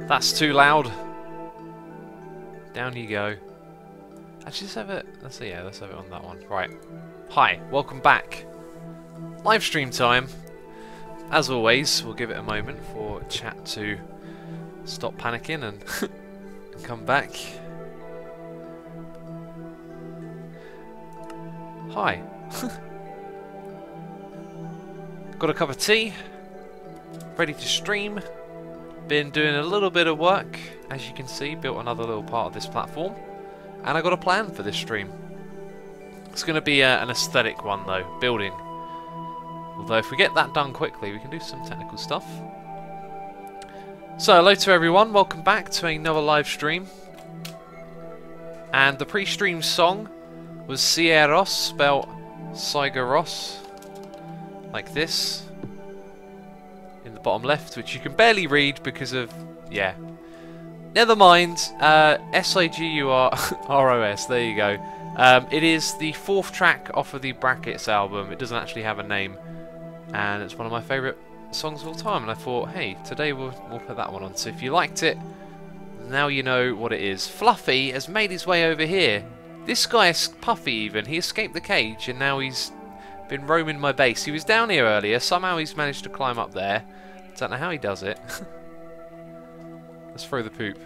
That's too loud. Down you go. Actually, let's have it. Let's see. Yeah, let's have it on that one. Right. Hi. Welcome back. Live stream time. As always, we'll give it a moment for chat to stop panicking and come back. Hi. Got a cup of tea. Ready to stream. Been doing a little bit of work, as you can see, built another little part of this platform, and I got a plan for this stream. It's going to be an aesthetic one though, building. Although if we get that done quickly, we can do some technical stuff. So hello to everyone, welcome back to another live stream. And the pre-stream song was Cieros, spelled Sigaros, like this. In the bottom left, which you can barely read because of, yeah. Never mind, S-I-G-U-R-R-O-S, there you go. It is the 4th track off of the Brackets album. It doesn't actually have a name, and it's one of my favourite songs of all time, and I thought, hey, today we'll put that one on. So if you liked it, now you know what it is. Fluffy has made his way over here. This guy is Puffy even, he escaped the cage, and now he's been roaming my base. He was down here earlier, somehow he's managed to climb up there. Don't know how he does it. Let's throw the poop.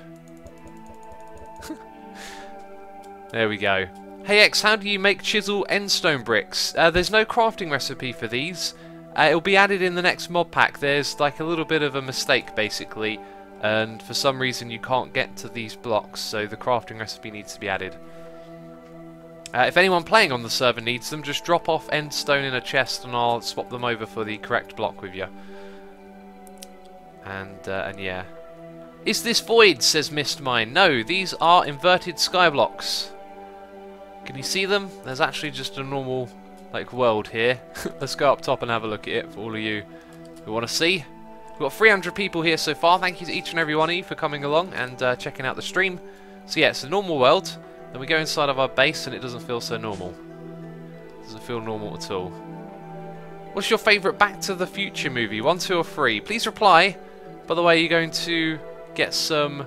There we go. Hey X, how do you make chisel endstone bricks? There's no crafting recipe for these. It'll be added in the next mod pack. There's like a little bit of a mistake basically, and for some reason you can't get to these blocks, so the crafting recipe needs to be added. If anyone playing on the server needs them, just drop off endstone in a chest and I'll swap them over for the correct block with you. And yeah. Is this void, says Mistmine. No, these are inverted skyblocs. Can you see them? There's actually just a normal like world here. Let's go up top and have a look at it for all of you who want to see. We've got 300 people here so far. Thank you to each and every one of you for coming along and checking out the stream. So yeah, it's a normal world. Then we go inside of our base and it doesn't feel so normal. Doesn't feel normal at all. What's your favourite Back to the Future movie? 1, 2 or 3? Please reply. By the way, you're going to get some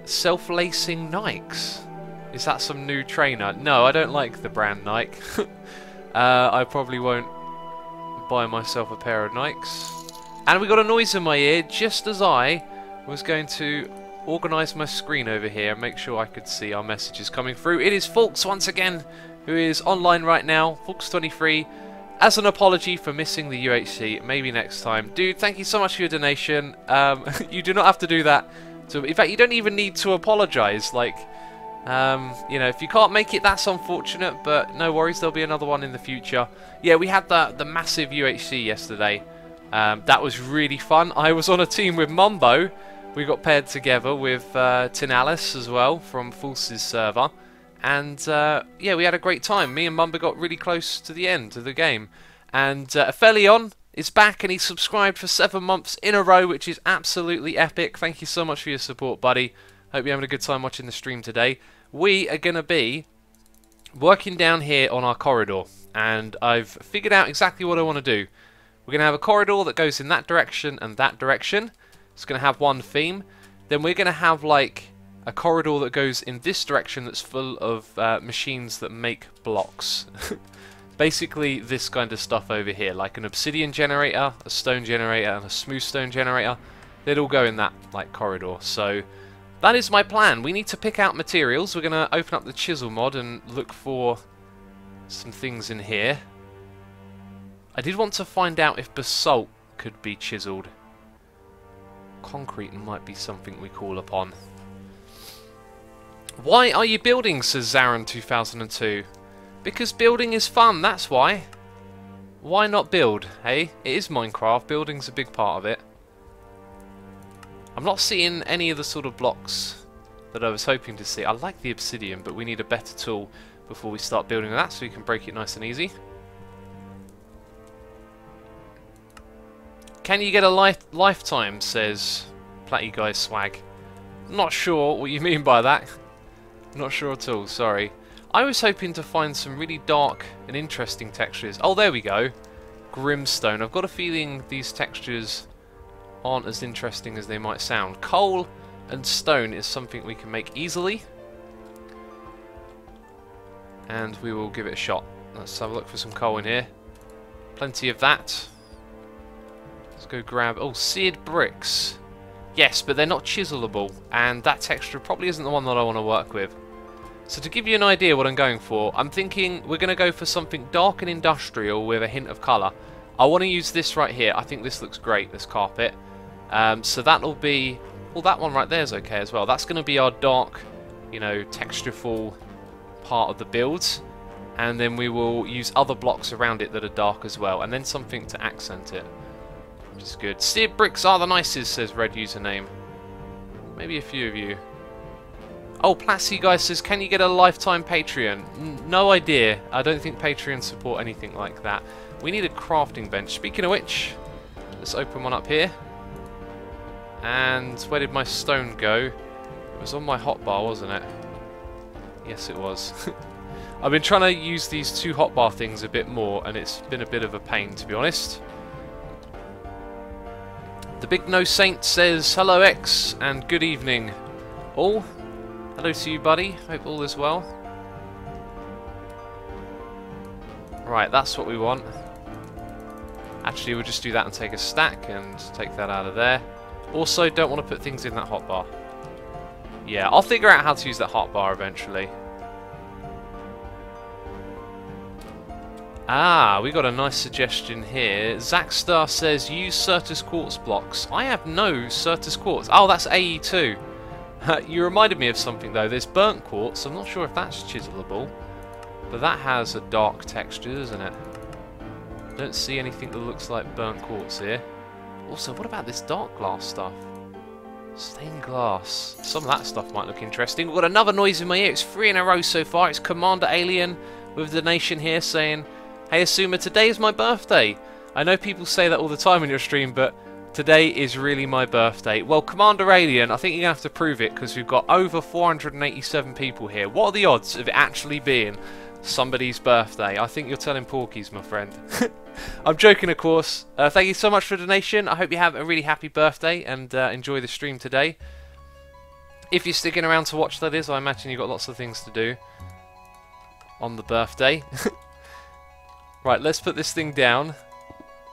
self-lacing Nikes. Is that some new trainer? No, I don't like the brand Nike. I probably won't buy myself a pair of Nikes. And we got a noise in my ear just as I was going to organise my screen over here and make sure I could see our messages coming through. It is Fulks once again, who is online right now, Fulks23. As an apology for missing the UHC, maybe next time. Dude, thank you so much for your donation. You do not have to do that. In fact, you don't even need to apologise. Like, you know, if you can't make it, that's unfortunate, but no worries, there'll be another one in the future. Yeah, we had the massive UHC yesterday. That was really fun. I was on a team with Mumbo. We got paired together with Tinalis as well from Fulce's server. And yeah, we had a great time. Me and Mumba got really close to the end of the game. And Aphelion is back and he's subscribed for 7 months in a row, which is absolutely epic. Thank you so much for your support, buddy. Hope you're having a good time watching the stream today. We are going to be working down here on our corridor. And I've figured out exactly what I want to do. We're going to have a corridor that goes in that direction and that direction. It's going to have one theme. Then we're going to have like a corridor that goes in this direction that's full of machines that make blocks. Basically this kind of stuff over here, like an obsidian generator, a stone generator and a smooth stone generator. They'd all go in that like corridor. So that is my plan. We need to pick out materials. We're going to open up the chisel mod and look for some things in here. I did want to find out if basalt could be chiseled. Concrete might be something we call upon. Why are you building, says Zaran2002. Because building is fun, that's why. Why not build, hey? It is Minecraft, building's a big part of it. I'm not seeing any of the sort of blocks that I was hoping to see. I like the obsidian, but we need a better tool before we start building that so we can break it nice and easy. Can you get a lifetime, says Platty Guy Swag. Not sure what you mean by that. Not sure at all, sorry. I was hoping to find some really dark and interesting textures. Oh, there we go. Grimstone. I've got a feeling these textures aren't as interesting as they might sound. Coal and stone is something we can make easily. And we will give it a shot. Let's have a look for some coal in here. Plenty of that. Let's go grab... Oh, seared bricks. Yes, but they're not chiselable. And that texture probably isn't the one that I want to work with. So to give you an idea what I'm going for, I'm thinking we're going to go for something dark and industrial with a hint of colour. I want to use this right here. I think this looks great, this carpet. So that'll be... Well, that one right there is okay as well. That's going to be our dark, you know, textureful part of the build. And then we will use other blocks around it that are dark as well. And then something to accent it, which is good. Seared bricks are the nicest, says Red Username. Maybe a few of you. Oh, Plassy Guy says, can you get a lifetime Patreon? No idea. I don't think Patreon support anything like that. We need a crafting bench. Speaking of which, let's open one up here. And where did my stone go? It was on my hotbar, wasn't it? Yes, it was. I've been trying to use these two hotbar things a bit more, and it's been a bit of a pain, to be honest. The Big No Saint says, hello X, and good evening all. Hello to you, buddy. Hope all is well. Right, that's what we want. Actually, we'll just do that and take a stack and take that out of there. Also, don't want to put things in that hotbar. Yeah, I'll figure out how to use that hotbar eventually. Ah, we got a nice suggestion here. Zackstar says, use Certus Quartz blocks. I have no Certus Quartz. Oh, that's AE2. You reminded me of something though. There's burnt quartz. I'm not sure if that's chiselable, but that has a dark texture, doesn't it? I don't see anything that looks like burnt quartz here. Also, what about this dark glass stuff? Stained glass. Some of that stuff might look interesting. We've got another noise in my ear. It's 3 in a row so far. It's Commander Alien with the donation here saying, hey Asuma, today is my birthday. I know people say that all the time in your stream, but today is really my birthday. Well, Commander Alien, I think you're going to have to prove it because we've got over 487 people here. What are the odds of it actually being somebody's birthday? I think you're telling porkies, my friend. I'm joking, of course. Thank you so much for the donation. I hope you have a really happy birthday and enjoy the stream today. If you're sticking around to watch, that is, I imagine you've got lots of things to do on the birthday. Right, let's put this thing down.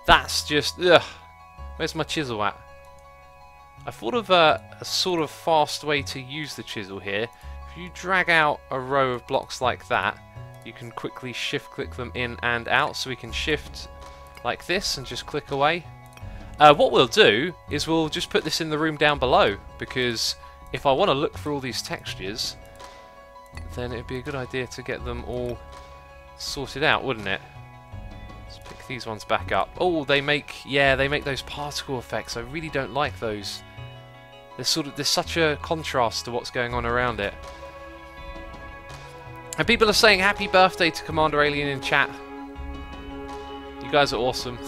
That's just... Ugh. Where's my chisel at? I thought of a sort of fast way to use the chisel here. If you drag out a row of blocks like that, you can quickly shift-click them in and out, so we can shift like this and just click away. What we'll do is we'll just put this in the room down below, because if I want to look for all these textures, then it'd be a good idea to get them all sorted out, wouldn't it? Let's pick these ones back up. Oh, they make those particle effects. I really don't like those. There's such a contrast to what's going on around it. And people are saying happy birthday to Commander Alien in chat. You guys are awesome.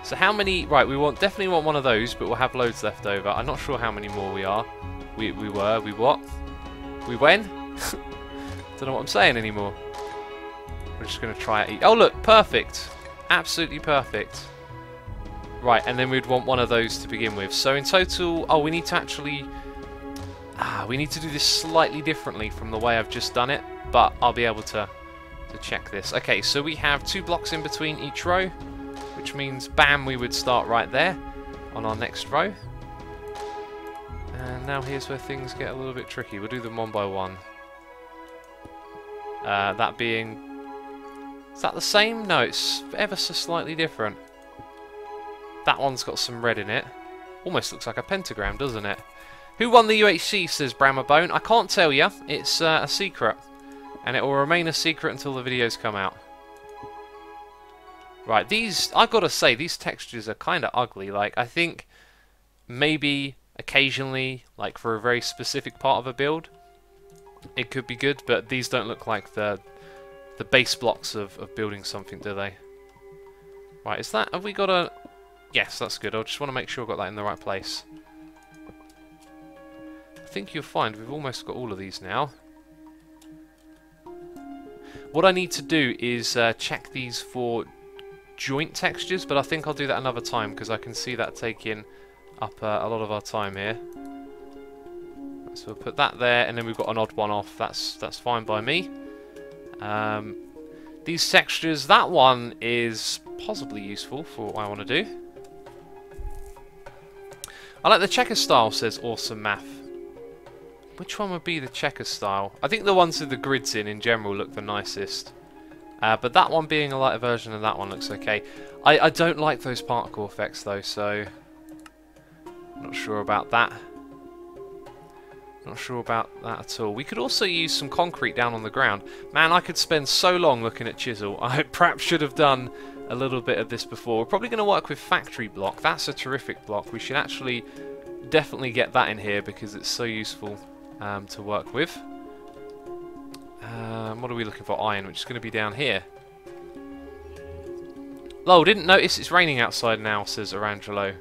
So how many... Right, we definitely want one of those, but we'll have loads left over. I'm not sure how many more we are. We what? We when? Don't know what I'm saying anymore. We're just going to try it. Oh look, perfect. Absolutely perfect. Right, and then we'd want one of those to begin with. So in total... Oh, we need to actually... we need to do this slightly differently from the way I've just done it, but I'll be able to check this. Okay, so we have 2 blocks in between each row, which means, bam, we would start right there on our next row. And now here's where things get a little bit tricky. We'll do them one by one. That being... Is that the same? No, it's ever so slightly different. That one's got some red in it. Almost looks like a pentagram, doesn't it? Who won the UHC, says Bramabone. I can't tell you. It's a secret. And it will remain a secret until the videos come out. Right, I've got to say, these textures are kind of ugly. Like, I think maybe occasionally, like for a very specific part of a build, it could be good, but these don't look like the base blocks of building something, do they? Right, have we got a... Yes, that's good. I just want to make sure I've got that in the right place. I think you'll find we've almost got all of these now. What I need to do is check these for joint textures, but I think I'll do that another time because I can see that taking up a lot of our time here. So we'll put that there, and then we've got an odd one off. That's fine by me. These textures, that one is possibly useful for what I want to do. I like the checker style, says Awesome Math. Which one would be the checker style? I think the ones with the grids in general look the nicest. But that one being a lighter version of that one looks okay. I don't like those particle effects though, so I'm not sure about that. Not sure about that at all. We could also use some concrete down on the ground. Man, I could spend so long looking at chisel. I perhaps should have done a little bit of this before. We're probably going to work with factory block. That's a terrific block. We should actually definitely get that in here because it's so useful to work with. What are we looking for? Iron, which is going to be down here. Oh, didn't notice it's raining outside now, says Arangelo.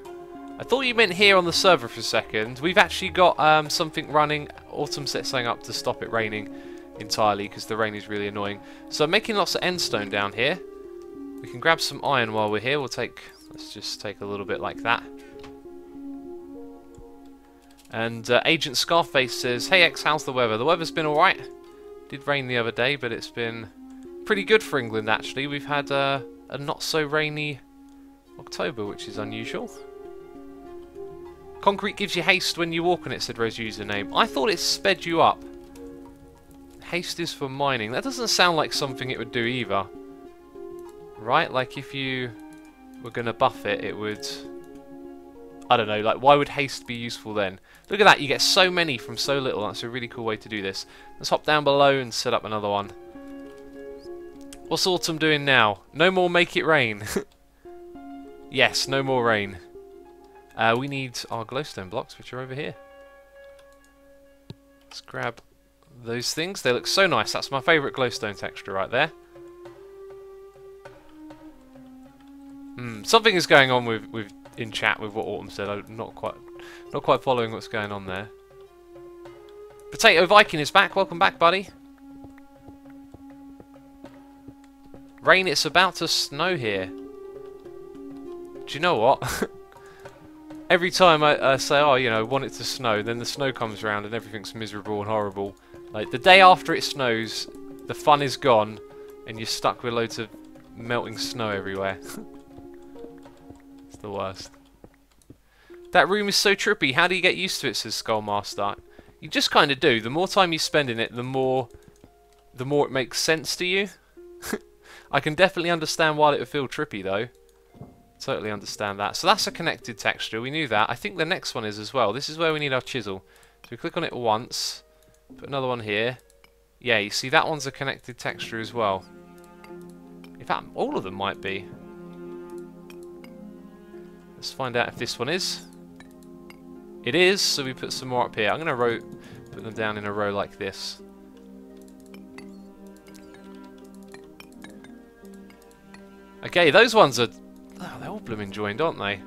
I thought you meant here on the server for a second. We've actually got something running. Autumn set something up to stop it raining entirely because the rain is really annoying. So I'm making lots of endstone down here. We can grab some iron while we're here. Let's just take a little bit like that. And Agent Scarface says, "Hey X, how's the weather?" The weather's been alright. Did rain the other day, but it's been pretty good for England actually. We've had a not so rainy October, which is unusual. Concrete gives you haste when you walk on it, said Rose Username. I thought it sped you up. Haste is for mining. That doesn't sound like something it would do either. Right? Like if you were going to buff it, it would... I don't know, like why would haste be useful then? Look at that, you get so many from so little. That's a really cool way to do this. Let's hop down below and set up another one. What's Autumn doing now? No more make it rain. Yes, no more rain. We need our glowstone blocks, which are over here. Let's grab those things. They look so nice. That's my favourite glowstone texture right there. Something is going on with in chat with what Autumn said. I'm not quite following what's going on there. Potato Viking is back. Welcome back, buddy. Rain, it's about to snow here. Do you know what? Every time I say, oh, you know, want it to snow, then the snow comes around and everything's miserable and horrible. Like, the day after it snows, the fun is gone, and you're stuck with loads of melting snow everywhere. It's the worst. That room is so trippy. How do you get used to it, says Skullmaster. You just kind of do. The more time you spend in it, the more it makes sense to you. I can definitely understand why it would feel trippy, though. Totally understand that. So that's a connected texture. We knew that. I think the next one is as well. This is where we need our chisel. So we click on it once. Put another one here. Yeah, you see that one's a connected texture as well. In fact, all of them might be. Let's find out if this one is. It is, so we put some more up here. I'm going to put them down in a row like this. Okay, those ones are... Oh, they're all blooming joined, aren't they?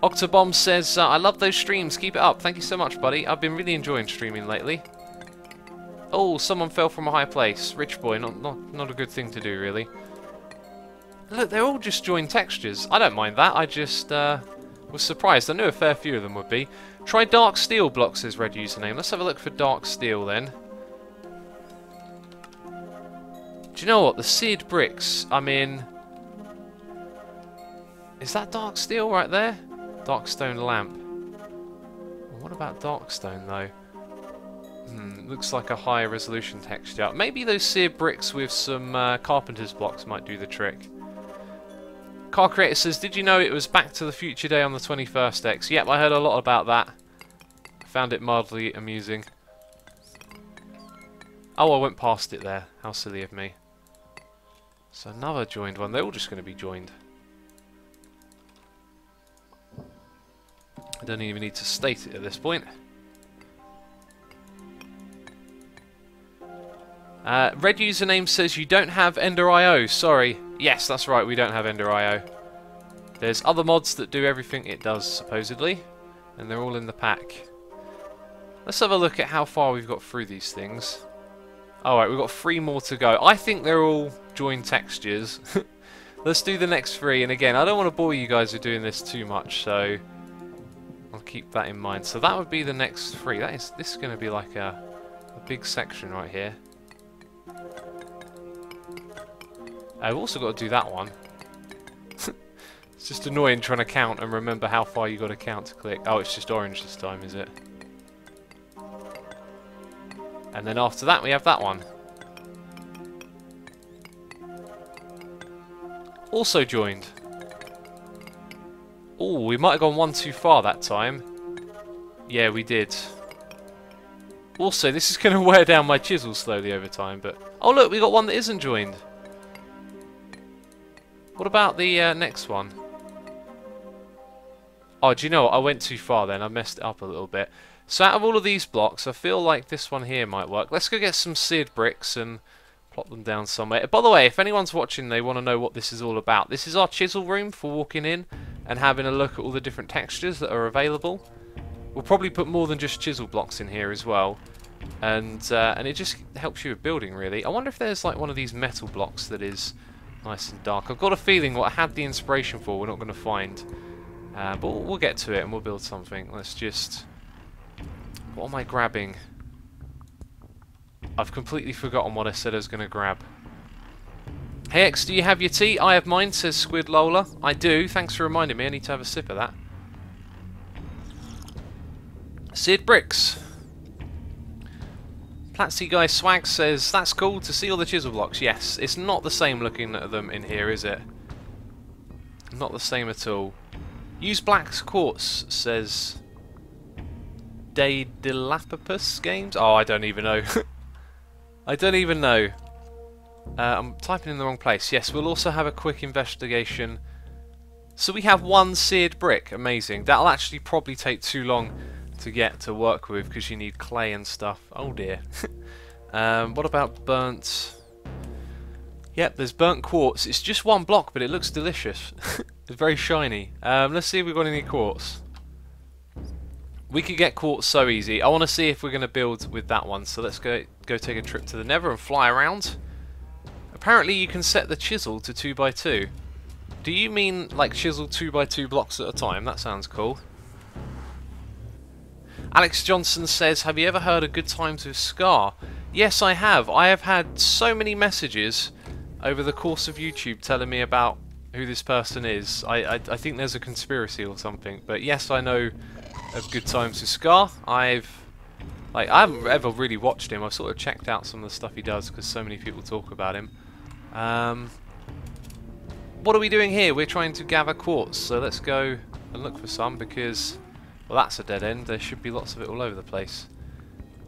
Octobomb says, I love those streams. Keep it up. Thank you so much, buddy. I've been really enjoying streaming lately. Oh, someone fell from a high place. Rich boy, not a good thing to do, really. Look, they're all just joined textures. I don't mind that. I just was surprised. I knew a fair few of them would be. Try dark steel blocks, says Red Username. Let's have a look for dark steel then. Do you know what? The seared bricks, I mean... Is that dark steel right there? Dark stone lamp. What about dark stone though? Looks like a higher resolution texture. Maybe those seared bricks with some carpenter's blocks might do the trick. Car Creator says, did you know it was Back to the Future Day on the 21st X? Yep, I heard a lot about that. Found it mildly amusing. Oh, I went past it there. How silly of me. So another joined one. They're all just going to be joined. I don't even need to state it at this point. Red Username says you don't have Ender IO. Sorry. Yes, that's right. We don't have Ender IO. There's other mods that do everything it does, supposedly. And they're all in the pack. Let's have a look at how far we've got through these things. Alright, we've got 3 more to go. I think they're all join textures. Let's do the next 3, and again, I don't want to bore you guys with doing this too much, so I'll keep that in mind. So that would be the next 3. This is going to be like a big section right here. I've also got to do that one. It's just annoying trying to count and remember how far you got to count to click. Oh, it's just orange this time, is it? And then after that, we have that one. Also joined. Oh, we might have gone one too far that time. Yeah, we did. Also, this is going to wear down my chisel slowly over time, but... Oh, look, we got one that isn't joined. What about the next one? Oh, do you know what? I went too far then. I messed it up a little bit. So out of all of these blocks, I feel like this one here might work. Let's go get some seared bricks and plop them down somewhere. By the way, if anyone's watching, they want to know what this is all about. This is our chisel room for walking in and having a look at all the different textures that are available. We'll probably put more than just chisel blocks in here as well. And it just helps you with building, really. I wonder if there's like one of these metal blocks that is nice and dark. I've got a feeling what I had the inspiration for we're not going to find. But we'll get to it and we'll build something. Let's just... What am I grabbing? I've completely forgotten what I said I was going to grab. Hey X, do you have your tea? I have mine, says Squid Lola. I do. Thanks for reminding me. I need to have a sip of that. Seared bricks. Platsy Guy Swag says, that's cool to see all the chisel blocks. Yes, it's not the same looking at them in here, is it? Not the same at all. Use black quartz, says Dilapopus Games. Oh, I don't even know. I don't even know. I'm typing in the wrong place. Yes, we'll also have a quick investigation. So we have one seared brick. Amazing. That'll actually probably take too long to get to work with because you need clay and stuff. Oh dear. What about burnt? Yep, there's burnt quartz. It's just one block, but it looks delicious. It's very shiny. Let's see if we've got any quartz. We could get quartz so easy. I want to see if we're going to build with that one. So let's go take a trip to the Nether and fly around. Apparently you can set the chisel to 2x2. Do you mean like chisel 2x2 blocks at a time? That sounds cool. Alex Johnson says, have you ever heard of Good Times with Scar? Yes, I have. I have had so many messages over the course of YouTube telling me about who this person is. I think there's a conspiracy or something. But yes, I know of Good Times with Scar. I haven't ever really watched him. I've sort of checked out some of the stuff he does because so many people talk about him. What are we doing here? We're trying to gather quartz. So let's go and look for some because... Well, that's a dead end. There should be lots of it all over the place.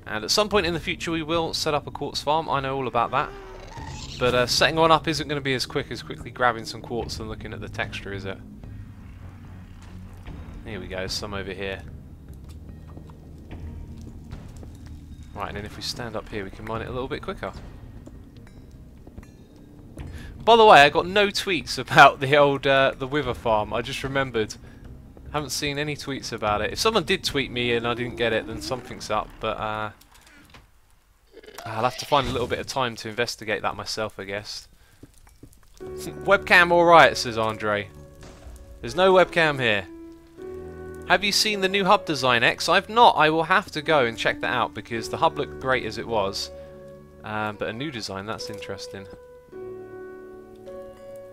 And at some point in the future we will set up a quartz farm. I know all about that. But setting one up isn't going to be as quick as quickly grabbing some quartz and looking at the texture, is it? Here we go, some over here. Right, and then if we stand up here we can mine it a little bit quicker. By the way, I got no tweets about the old the Wither farm. I just remembered. Haven't seen any tweets about it. If someone did tweet me and I didn't get it, then something's up. But I'll have to find a little bit of time to investigate that myself, I guess. Webcam alright, says Andre. There's no webcam here. Have you seen the new hub design, X? I've not. I will have to go and check that out because the hub looked great as it was. But a new design, that's interesting.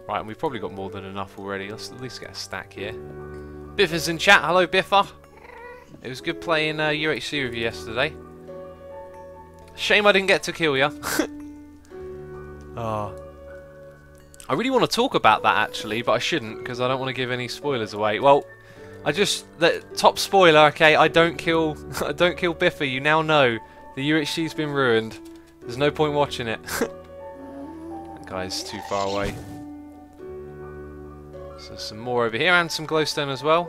Right, and we've probably got more than enough already. Let's at least get a stack here. Biffer's in chat. Hello, Biffer. It was good playing UHC with you yesterday. Shame I didn't get to kill you. Oh. I really want to talk about that actually, but I shouldn't because I don't want to give any spoilers away. Well, the top spoiler. Okay, I don't kill Biffer. You now know the UHC's been ruined. There's no point watching it. That guy's too far away. So some more over here and some glowstone as well.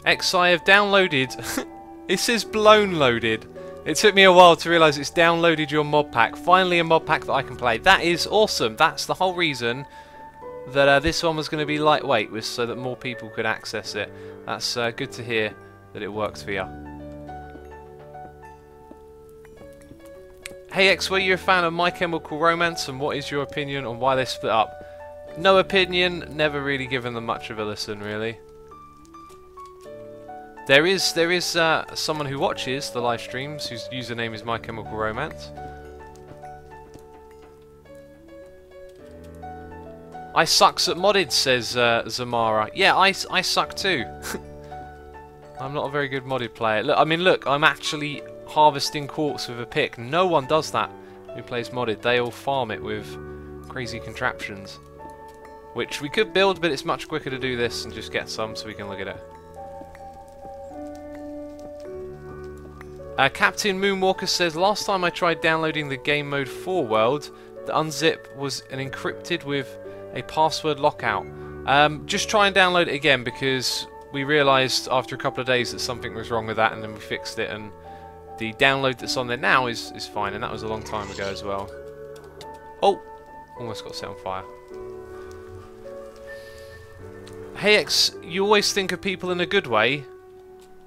X, I have downloaded. It says blown loaded. It took me a while to realise it's downloaded your mod pack. Finally a mod pack that I can play. That is awesome. That's the whole reason that this one was going to be lightweight, was so that more people could access it. That's good to hear that it works for you. Hey X, were you a fan of My Chemical Romance, and what is your opinion on why they split up? No opinion, never really given them much of a listen, really. There is someone who watches the live streams whose username is My Chemical Romance. I sucks at modded, says Zamara. Yeah, I suck too. I'm not a very good modded player. Look, I mean, look, I'm actually harvesting quartz with a pick. No one does that who plays modded. They all farm it with crazy contraptions, which we could build, but it's much quicker to do this and just get some so we can look at it. Captain Moonwalker says, last time I tried downloading the game mode 4 world, the unzip was encrypted with a password lockout. Just try and download it again, because we realised after a couple of days that something was wrong with that, and then we fixed it, and the download that's on there now is fine, and that was a long time ago as well. Oh! Almost got set on fire. Hey X, you always think of people in a good way?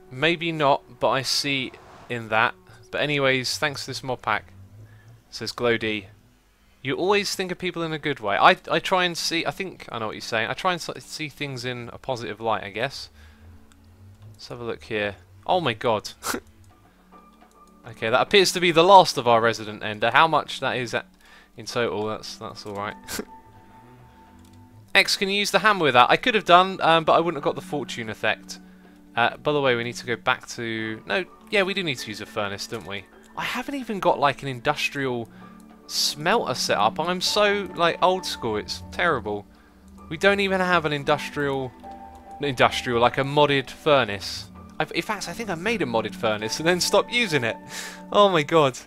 Maybe not, but I see in that. But anyways, thanks for this mod pack, says GlowD. You always think of people in a good way. I try and see, I think I know what you're saying. I try and see things in a positive light, I guess. Let's have a look here. Oh my god. Okay, that appears to be the last of our resident ender. How much that is in total, that's alright. X, can you use the hammer with that? I could have done, but I wouldn't have got the fortune effect. By the way, we need to go back to... No, yeah, we do need to use a furnace, don't we? I haven't even got like an industrial smelter set up. I'm so like old school, it's terrible. We don't even have an industrial, like a modded furnace. In fact, I think I made a modded furnace and then stopped using it. Oh my god.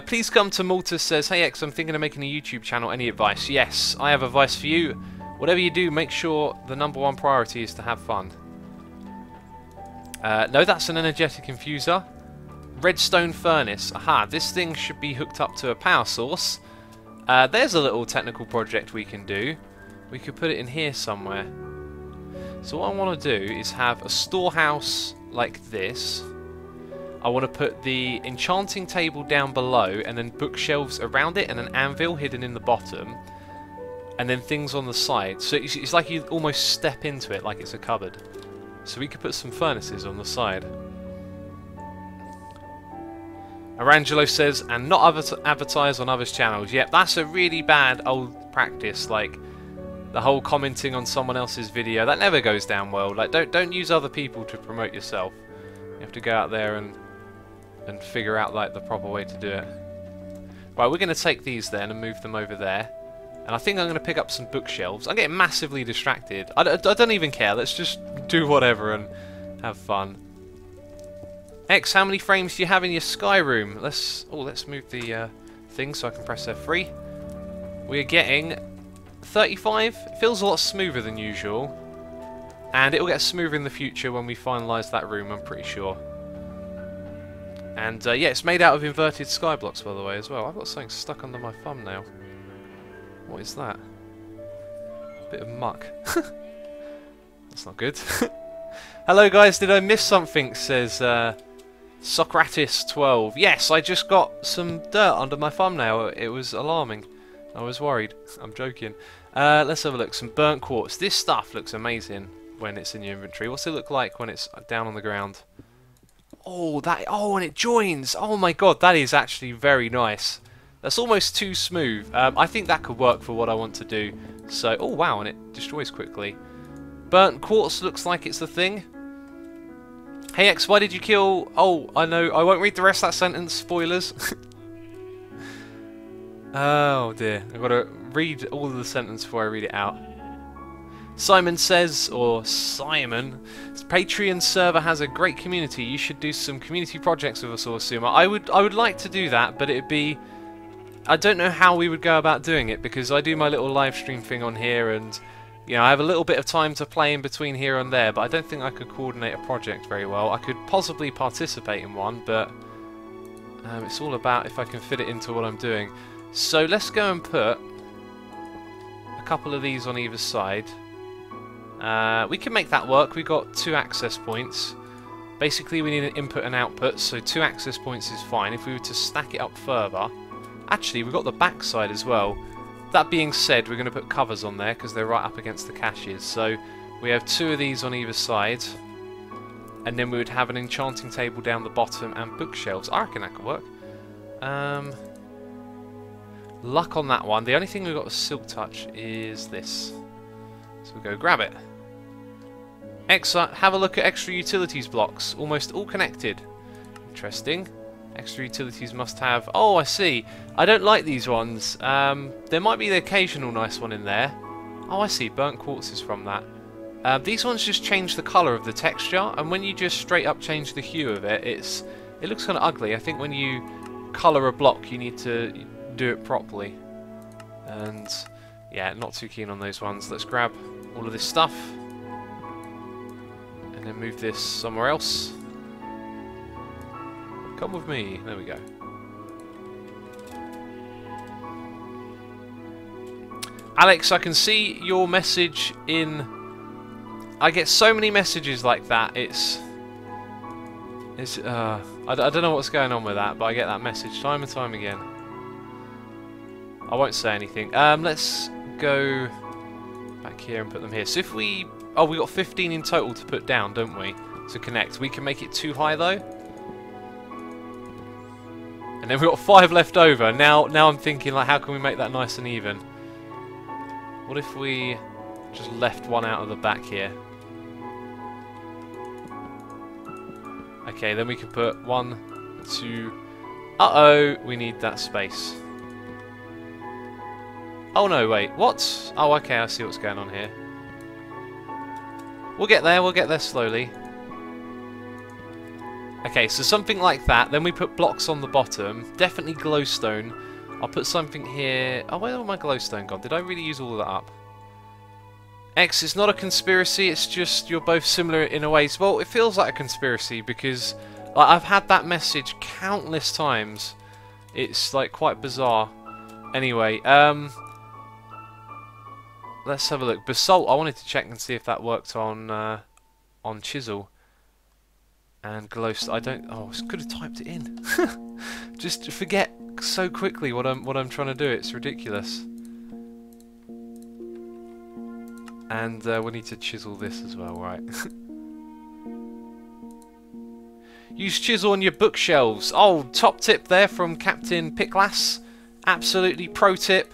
Please come to Malta says, hey X, I'm thinking of making a YouTube channel. Any advice? Yes, I have advice for you. Whatever you do, make sure the #1 priority is to have fun. No, that's an energetic infuser. Redstone furnace. Aha, this thing should be hooked up to a power source. There's a little technical project we can do. We could put it in here somewhere. So what I want to do is have a storehouse like this. I want to put the enchanting table down below, and then bookshelves around it, and an anvil hidden in the bottom, and then things on the side. So it's like you almost step into it like it's a cupboard. So we could put some furnaces on the side. Arangelo says, and not advertise on others' channels. Yep, that's a really bad old practice. Like the whole commenting on someone else's video, that never goes down well. Like don't use other people to promote yourself. You have to go out there and figure out like the proper way to do it. Right, we're going to take these then and move them over there. And I think I'm going to pick up some bookshelves. I'm getting massively distracted. I don't even care. Let's just do whatever and have fun. X, how many frames do you have in your sky room? Let's move the thing so I can press F3. We're getting 35. It feels a lot smoother than usual. And it will get smoother in the future when we finalise that room, I'm pretty sure. And yeah, it's made out of inverted sky blocks, by the way, as well. I've got something stuck under my thumbnail. What is that? A bit of muck. That's not good. Hello guys, did I miss something? Says Socrates12. Yes, I just got some dirt under my thumbnail. It was alarming. I was worried. I'm joking. Let's have a look. Some burnt quartz. This stuff looks amazing when it's in your inventory. What's it look like when it's down on the ground? Oh, and it joins. Oh my god, that is actually very nice. That's almost too smooth. I think that could work for what I want to do. So, oh wow, and it destroys quickly. Burnt quartz looks like it's the thing. Hey X, why did you kill... Oh, I know, I won't read the rest of that sentence, spoilers. Oh dear, I've got to read all of the sentence before I read it out. Simon says, or Simon, Patreon server has a great community. You should do some community projects with us, or Suma. I would like to do that, but it'd be... I don't know how we would go about doing it, because I do my little live stream thing on here, and you know, I have a little bit of time to play in between here and there, but I don't think I could coordinate a project very well. I could possibly participate in one, but it's all about if I can fit it into what I'm doing. So let's go and put a couple of these on either side. We can make that work. We've got 2 access points. Basically, we need an input and output, so 2 access points is fine. If we were to stack it up further... Actually, we've got the back side as well. That being said, we're going to put covers on there because they're right up against the caches. So we have 2 of these on either side. And then we would have an enchanting table down the bottom and bookshelves. I reckon that could work. Luck on that one. The only thing we've got with Silk Touch is this. So we'll go grab it. Excellent. Have a look at extra utilities blocks. Almost all connected. Interesting. Extra utilities must have... Oh, I see. I don't like these ones. There might be the occasional nice one in there. Oh, I see. Burnt quartz is from that. These ones just change the colour of the texture, and when you just straight up change the hue of it, it looks kind of ugly. I think when you colour a block, you need to do it properly. And yeah, not too keen on those ones. Let's grab all of this stuff and then move this somewhere else. Come with me. There we go. Alex, I can see your message in... I get so many messages like that. I don't know what's going on with that, but I get that message time and time again. I won't say anything. Let's go back here and put them here. So if we... Oh, we got 15 in total to put down, don't we? To connect. We can make it too high, though. And then we've got 5 left over. Now I'm thinking, like, how can we make that nice and even? What if we just left one out of the back here? Okay, then we can put 1, 2... Uh-oh, we need that space. Oh no, wait, what? Oh, okay, I see what's going on here. We'll get there slowly. Okay, so something like that, then we put blocks on the bottom, definitely glowstone. I'll put something here... Oh, where my glowstone gone? Did I really use all of that up? X, it's not a conspiracy, it's just you're both similar in a way. Well, it feels like a conspiracy because like, I've had that message countless times. It's like quite bizarre. Anyway, let's have a look. Basalt, I wanted to check and see if that worked on chisel. And glowstone, I don't... Oh, I could have typed it in. Just forget so quickly what I'm trying to do. It's ridiculous. And we need to chisel this as well, right? Use chisel on your bookshelves. Oh, top tip there from Captain Picklas. Absolutely pro tip.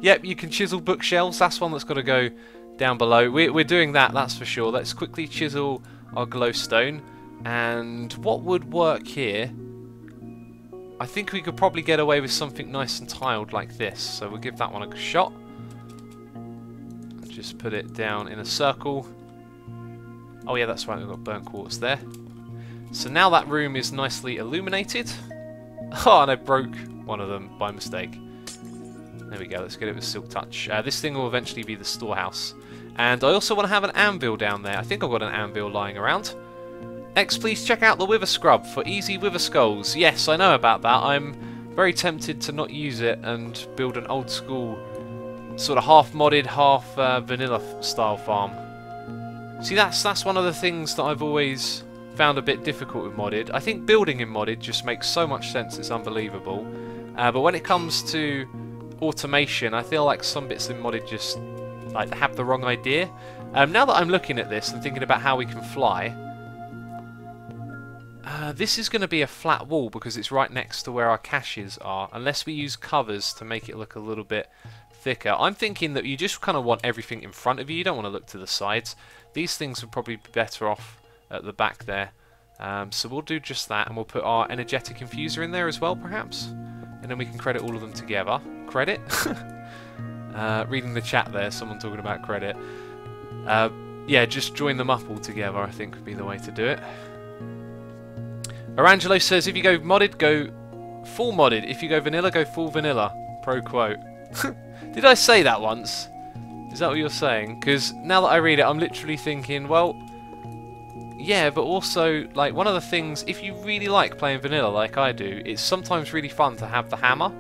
Yep, you can chisel bookshelves. That's one that's got to go down below. We're doing that, that's for sure. Let's quickly chisel our glowstone. And what would work here? I think we could probably get away with something nice and tiled like this. So we'll give that one a shot. Just put it down in a circle. Oh yeah, that's right, we've got burnt quartz there. So now that room is nicely illuminated. Oh, and I broke one of them by mistake. There we go, let's get it with Silk Touch. This thing will eventually be the storehouse. And I also want to have an anvil down there. I think I've got an anvil lying around. X, please check out the Wither Scrub for easy Wither Skulls. Yes, I know about that. I'm very tempted to not use it and build an old school sort of half modded, half vanilla style farm. See, that's one of the things that I've always found a bit difficult with modded. I think building in modded just makes so much sense, it's unbelievable. But when it comes to automation, I feel like some bits in modded just like have the wrong idea. Now that I'm looking at this and thinking about how we can fly, this is going to be a flat wall because it's right next to where our caches are, unless we use covers to make it look a little bit thicker. I'm thinking that you just kind of want everything in front of you. You don't want to look to the sides. These things would probably be better off at the back there. So we'll do just that, and we'll put our energetic infuser in there as well, perhaps. And then we can credit all of them together. Credit? Reading the chat there, someone talking about credit. Yeah, just join them up all together, I think would be the way to do it. Orangelo says, if you go modded, go full modded. If you go vanilla, go full vanilla. Pro quote. Did I say that once? Is that what you're saying? Because now that I read it, I'm literally thinking, well, yeah, but also, like, one of the things, if you really like playing vanilla like I do, it's sometimes really fun to have the hammer.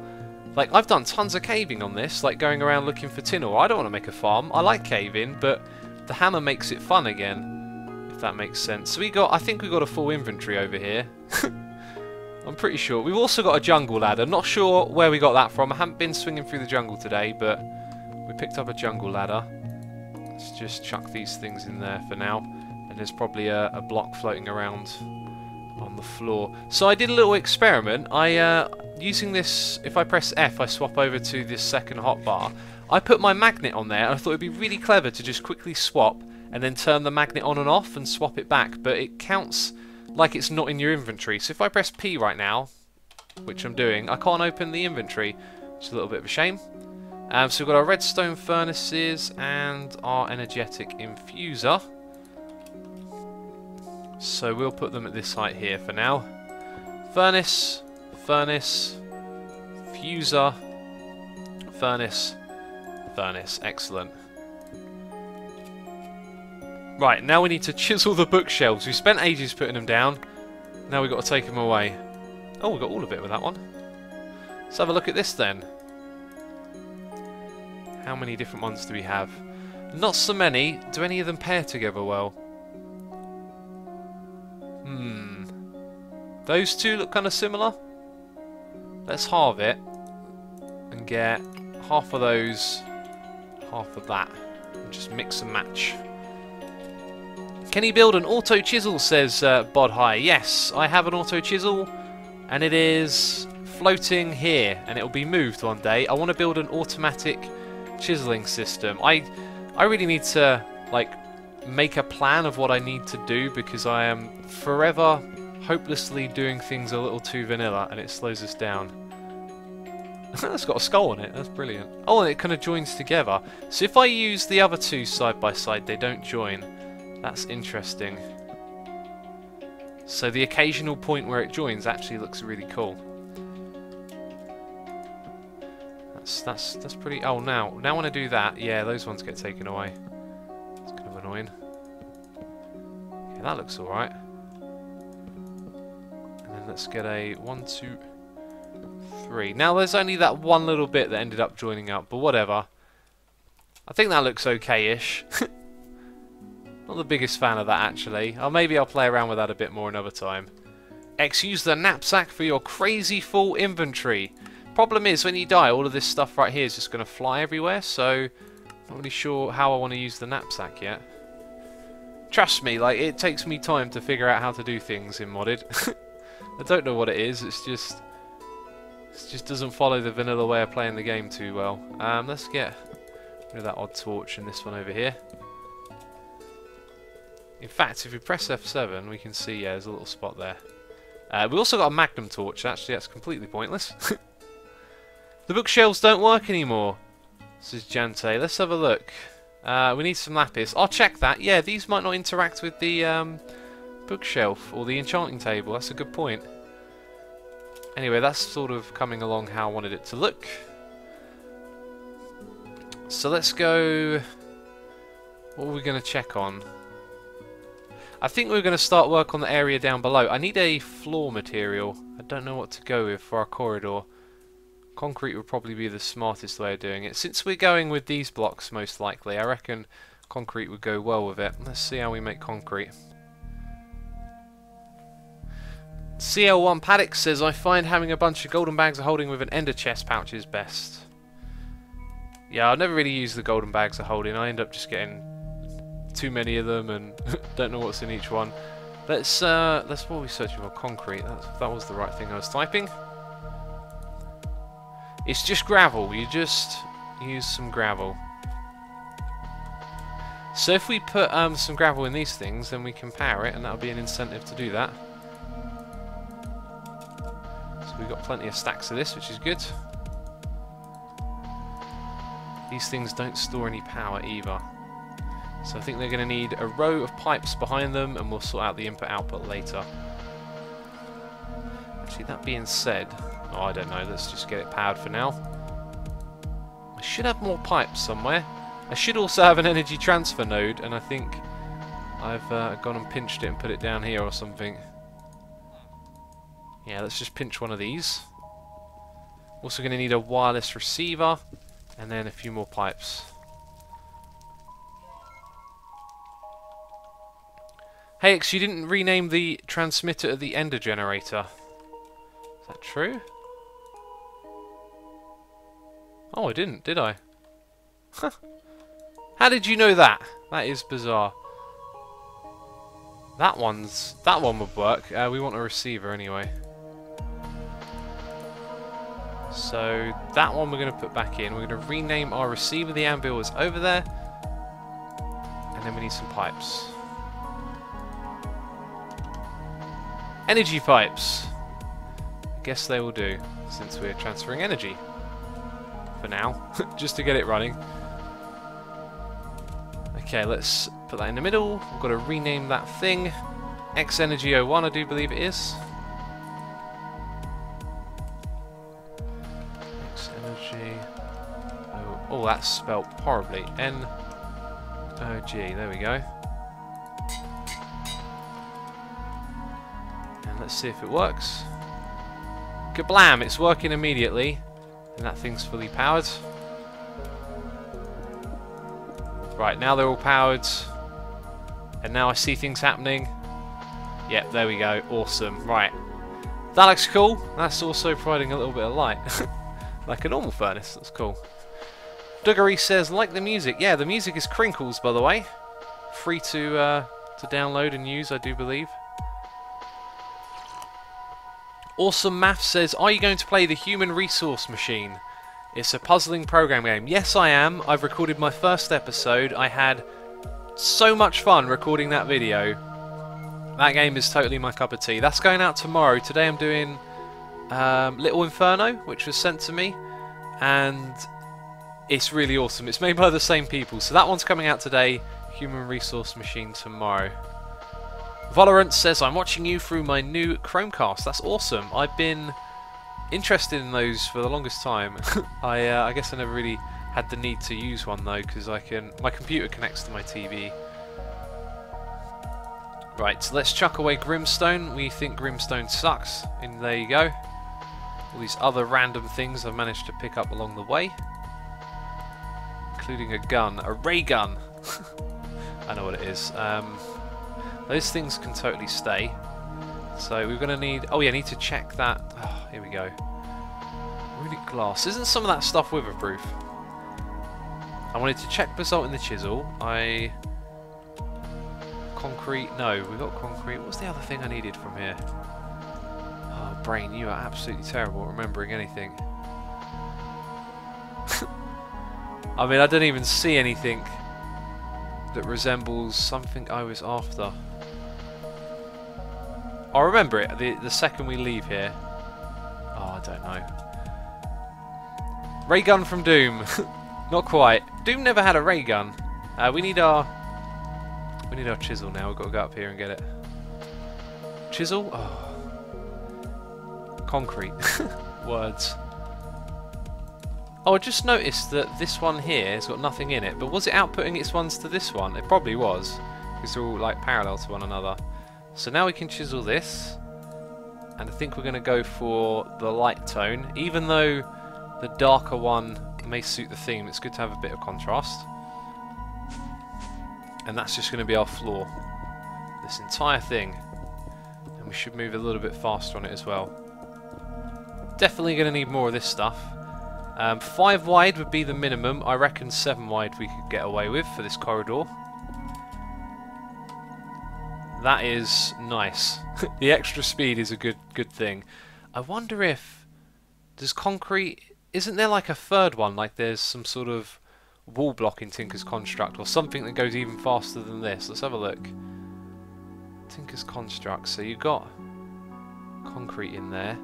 Like, I've done tons of caving on this, like going around looking for tin ore. I don't want to make a farm. I like caving, but the hammer makes it fun again. if that makes sense. So I think we got a full inventory over here. I'm pretty sure. We've also got a jungle ladder. Not sure where we got that from. I haven't been swinging through the jungle today, but we picked up a jungle ladder. Let's just chuck these things in there for now. And there's probably a block floating around on the floor. So I did a little experiment. Using this, if I press F, I swap over to this second hotbar. I put my magnet on there, and I thought it'd be really clever to just quickly swap and then turn the magnet on and off and swap it back, but it counts like it's not in your inventory. So if I press P right now, which I'm doing, I can't open the inventory. It's a little bit of a shame. So we've got our redstone furnaces and our energetic infuser. So we'll put them at this height here for now. Furnace, furnace, fuser, furnace, furnace. Excellent. Right, now we need to chisel the bookshelves. We spent ages putting them down. Now we've got to take them away. Oh, we got all of it with that one. Let's have a look at this then. How many different ones do we have? Not so many. Do any of them pair together well? Those two look kind of similar. Let's halve it and get half of those, half of that. And just mix and match. Can he build an auto chisel, says Bod High. Yes, I have an auto chisel, and it is floating here, and it will be moved one day. I want to build an automatic chiseling system. I really need to like make a plan of what I need to do, because I am forever hopelessly doing things a little too vanilla, and it slows us down. That's got a skull on it. That's brilliant. Oh, and it kind of joins together. So if I use the other two side by side, they don't join. That's interesting. So the occasional point where it joins actually looks really cool. That's pretty. Oh, now when I do that, yeah, those ones get taken away. It's kind of annoying. Okay, that looks all right. And then let's get a 1, 2, 3. Now there's only that one little bit that ended up joining up, but whatever. I think that looks okay-ish. Not the biggest fan of that, actually. Or maybe I'll play around with that a bit more another time. X, use the knapsack for your crazy full inventory. Problem is, when you die, all of this stuff right here is just going to fly everywhere, so not really sure how I want to use the knapsack yet. Trust me, like, it takes me time to figure out how to do things in modded. I don't know what it is, it just doesn't follow the vanilla way of playing the game too well. Let's get rid of that odd torch and this one over here. In fact, if we press F7, we can see, yeah, there's a little spot there. We also got a magnum torch. Actually, that's completely pointless. The bookshelves don't work anymore, says Jante. Let's have a look. We need some lapis. I'll check that. Yeah, these might not interact with the bookshelf or the enchanting table. That's a good point. Anyway, that's sort of coming along how I wanted it to look. So let's go... What are we going to check on? I think we're going to start work on the area down below. I need a floor material. I don't know what to go with for our corridor. Concrete would probably be the smartest way of doing it. Since we're going with these blocks most likely, I reckon concrete would go well with it. Let's see how we make concrete. CL1 Paddock says, I find having a bunch of golden bags of holding with an ender chest pouch is best. Yeah, I've never really used the golden bags of holding. I end up just getting too many of them and don't know what's in each one. Let's what are we searching for? Concrete. That was the right thing I was typing. It's just gravel. You just use some gravel. So if we put some gravel in these things, then we can power it, and that'll be an incentive to do that. So we've got plenty of stacks of this, which is good. These things don't store any power either. So I think they're going to need a row of pipes behind them, and we'll sort out the input-output later. Actually, that being said, oh, I don't know, let's just get it powered for now. I should have more pipes somewhere. I should also have an energy transfer node, and I think I've gone and pinched it and put it down here or something. Yeah, let's just pinch one of these. Also going to need a wireless receiver, and then a few more pipes. Hey X, you didn't rename the transmitter of the Ender generator. Is that true? Oh, I didn't, did I? Huh. How did you know that? That is bizarre. That one would work. We want a receiver anyway. So that one we're going to put back in. We're going to rename our receiver. The anvil is over there. And then we need some pipes. Energy pipes. I guess they will do, since we're transferring energy. For now, just to get it running. Okay, let's put that in the middle. We've got to rename that thing. X Energy 01, I do believe it is. X Energy. Oh, that's spelt horribly. N-O-G. There we go. And let's see if it works. Kablam! It's working immediately. And that thing's fully powered. Right, now they're all powered. And now I see things happening. Yep, there we go. Awesome. Right. That looks cool. That's also providing a little bit of light. Like a normal furnace. That's cool. Duggery says, like the music. Yeah, the music is Crinkles, by the way. Free to download and use, I do believe. Awesome Math says, are you going to play the Human Resource Machine? It's a puzzling program game. Yes, I am. I've recorded my first episode. I had so much fun recording that video. That game is totally my cup of tea. That's going out tomorrow. Today I'm doing Little Inferno, which was sent to me. And it's really awesome. It's made by the same people. So that one's coming out today. Human Resource Machine tomorrow. Valorant says, I'm watching you through my new Chromecast. That's awesome. I've been interested in those for the longest time. I guess I never really had the need to use one though, because my computer connects to my TV. Right, so let's chuck away Grimstone. We think Grimstone sucks. And there you go. All these other random things I've managed to pick up along the way. Including a gun. A ray gun! I know what it is. Those things can totally stay. So we're going to need... Oh yeah, I need to check that. Oh, here we go. Runic glass. Isn't some of that stuff weatherproof? I wanted to check basalt in the chisel. Concrete. No, we got concrete. What's the other thing I needed from here? Oh, brain, you are absolutely terrible at remembering anything. I mean, I don't even see anything that resembles something I was after. I'll remember it the second we leave here. Oh, I don't know. Ray gun from Doom. Not quite. Doom never had a ray gun. We need our chisel now. We've got to go up here and get it. Chisel? Oh. Concrete. Words. Oh, I just noticed that this one here has got nothing in it, but was it outputting its ones to this one? It probably was, because they're all like parallel to one another. So now we can chisel this, and I think we're going to go for the light tone. Even though the darker one may suit the theme, it's good to have a bit of contrast. And that's just going to be our floor. This entire thing. And we should move a little bit faster on it as well. Definitely going to need more of this stuff. 5 wide would be the minimum. I reckon 7 wide we could get away with for this corridor. That is nice. The extra speed is a good thing. I wonder if... Does concrete... Isn't there like a third one? Like there's some sort of wall block in Tinker's Construct or something that goes even faster than this. Let's have a look. Tinker's Construct. So you've got concrete in there.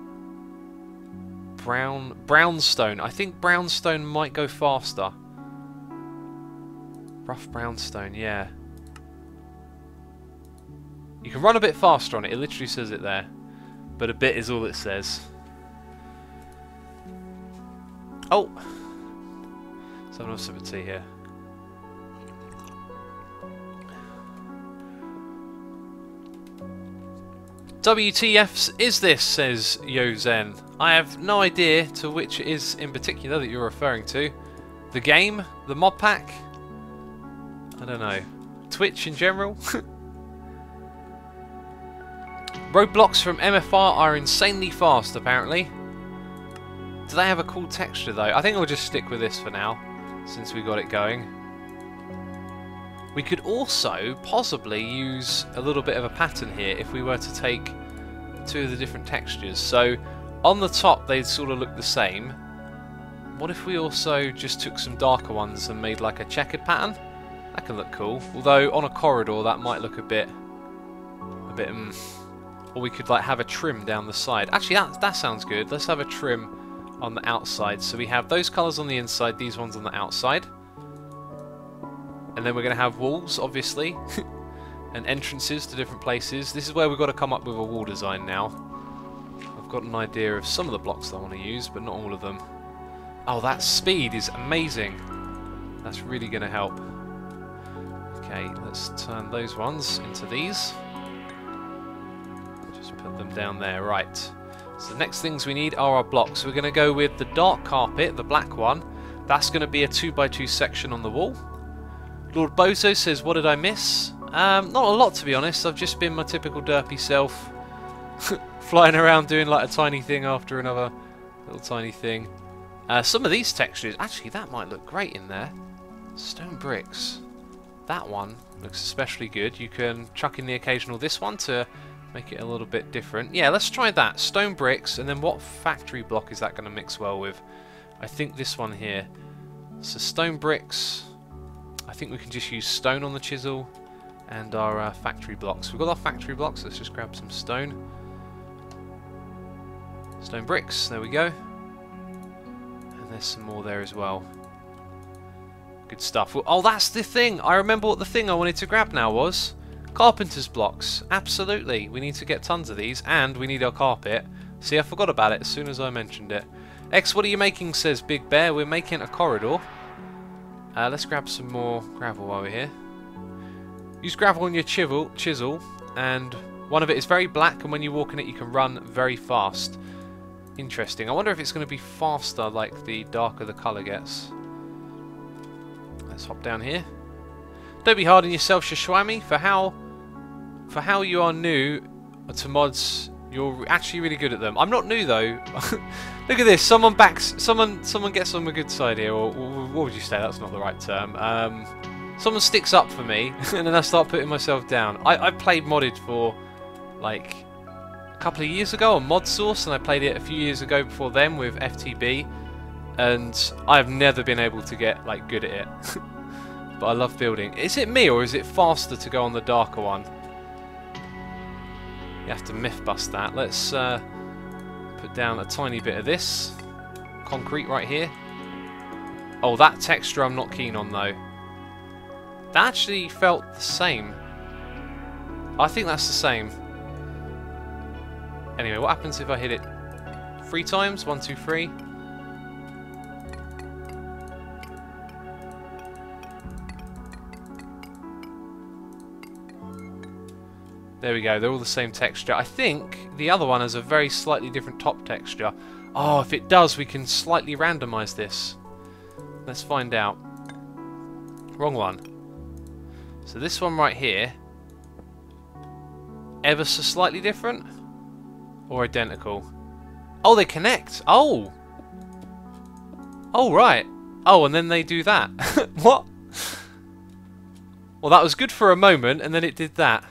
Brownstone. I think brownstone might go faster. Rough brownstone, yeah. You can run a bit faster on it. It literally says it there. But a bit is all it says. Oh! Let's have another sip of tea here. WTFs is this, says Yozen. I have no idea to which it is in particular that you're referring to. The game? The mod pack? I don't know. Twitch in general? Roadblocks from MFR are insanely fast, apparently. Do they have a cool texture, though? I think we'll just stick with this for now, since we got it going. We could also possibly use a little bit of a pattern here if we were to take two of the different textures. So, on the top, they'd sort of look the same. What if we also just took some darker ones and made like a checkered pattern? That can look cool. Although, on a corridor, that might look a bit... Or we could like have a trim down the side. Actually, that sounds good. Let's have a trim on the outside. So we have those colours on the inside, these ones on the outside. And then we're going to have walls, obviously. And entrances to different places. This is where we've got to come up with a wall design now. I've got an idea of some of the blocks that I want to use, but not all of them. Oh, that speed is amazing. That's really going to help. Okay, let's turn those ones into these. Put them down there, right. So the next things we need are our blocks. We're going to go with the dark carpet, the black one. That's going to be a 2x2 section on the wall. Lord Bozo says, what did I miss? Not a lot, to be honest. I've just been my typical derpy self. Flying around doing like a tiny thing after another little tiny thing. Some of these textures, actually that might look great in there. Stone bricks. That one looks especially good. You can chuck in the occasional this one to make it a little bit different. Yeah, let's try that. Stone bricks, and then what factory block is that going to mix well with? I think this one here. So stone bricks. I think we can just use stone on the chisel and our factory blocks. We've got our factory blocks. Let's just grab some stone. Stone bricks. There we go. And there's some more there as well. Good stuff. Well, oh, that's the thing. I remember what the thing I wanted to grab now was. Carpenter's blocks, absolutely. We need to get tons of these, and we need our carpet. See, I forgot about it as soon as I mentioned it. X, what are you making, says Big Bear. We're making a corridor. Let's grab some more gravel while we're here. Use gravel on your chisel, and one of it is very black, and when you walk in it you can run very fast. Interesting. I wonder if it's going to be faster like the darker the colour gets. Let's hop down here. Don't be hard on yourself, Shashwami. For how you are new to mods, you're actually really good at them. I'm not new though. Look at this. Someone gets on the good side here, or what would you say? That's not the right term. Someone sticks up for me, and then I start putting myself down. I played modded for like a couple of years ago on Mod Source, and I played it a few years ago before then with FTB, and I've never been able to get like good at it. But I love building. Is it me, or is it faster to go on the darker one? You have to myth bust that. Let's put down a tiny bit of this concrete right here. Oh, that texture I'm not keen on though. That actually felt the same. I think that's the same. Anyway, what happens if I hit it 3 times? 1, 2, 3. There we go, they're all the same texture. I think the other one has a very slightly different top texture. Oh, if it does, we can slightly randomize this. Let's find out. Wrong one. So this one right here, ever so slightly different? Or identical? Oh, they connect! Oh! Oh, right. Oh, and then they do that. What? Well, that was good for a moment, and then it did that.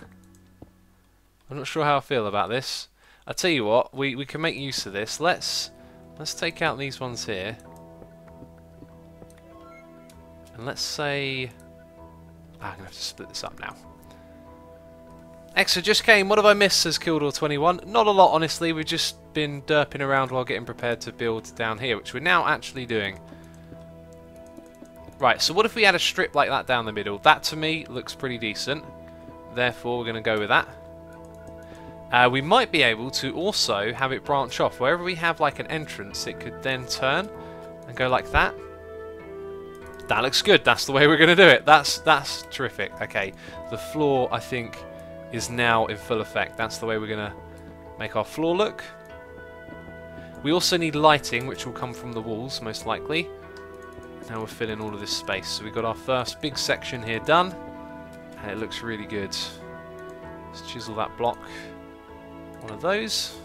I'm not sure how I feel about this. I'll tell you what, we can make use of this. Let's take out these ones here. And let's say... I'm going to have to split this up now. Exa just came. What have I missed, says Kildor21? Not a lot, honestly. We've just been derping around while getting prepared to build down here, which we're now actually doing. Right, so what if we had a strip like that down the middle? That, to me, looks pretty decent. Therefore, we're going to go with that. We might be able to also have it branch off. Wherever we have like an entrance, it could then turn and go like that. That looks good. That's the way we're going to do it. That's terrific. Okay, the floor, I think, is now in full effect. That's the way we're going to make our floor look. We also need lighting, which will come from the walls, most likely. Now we're filling all of this space. So we've got our first big section here done. And it looks really good. Let's chisel that block. One of those.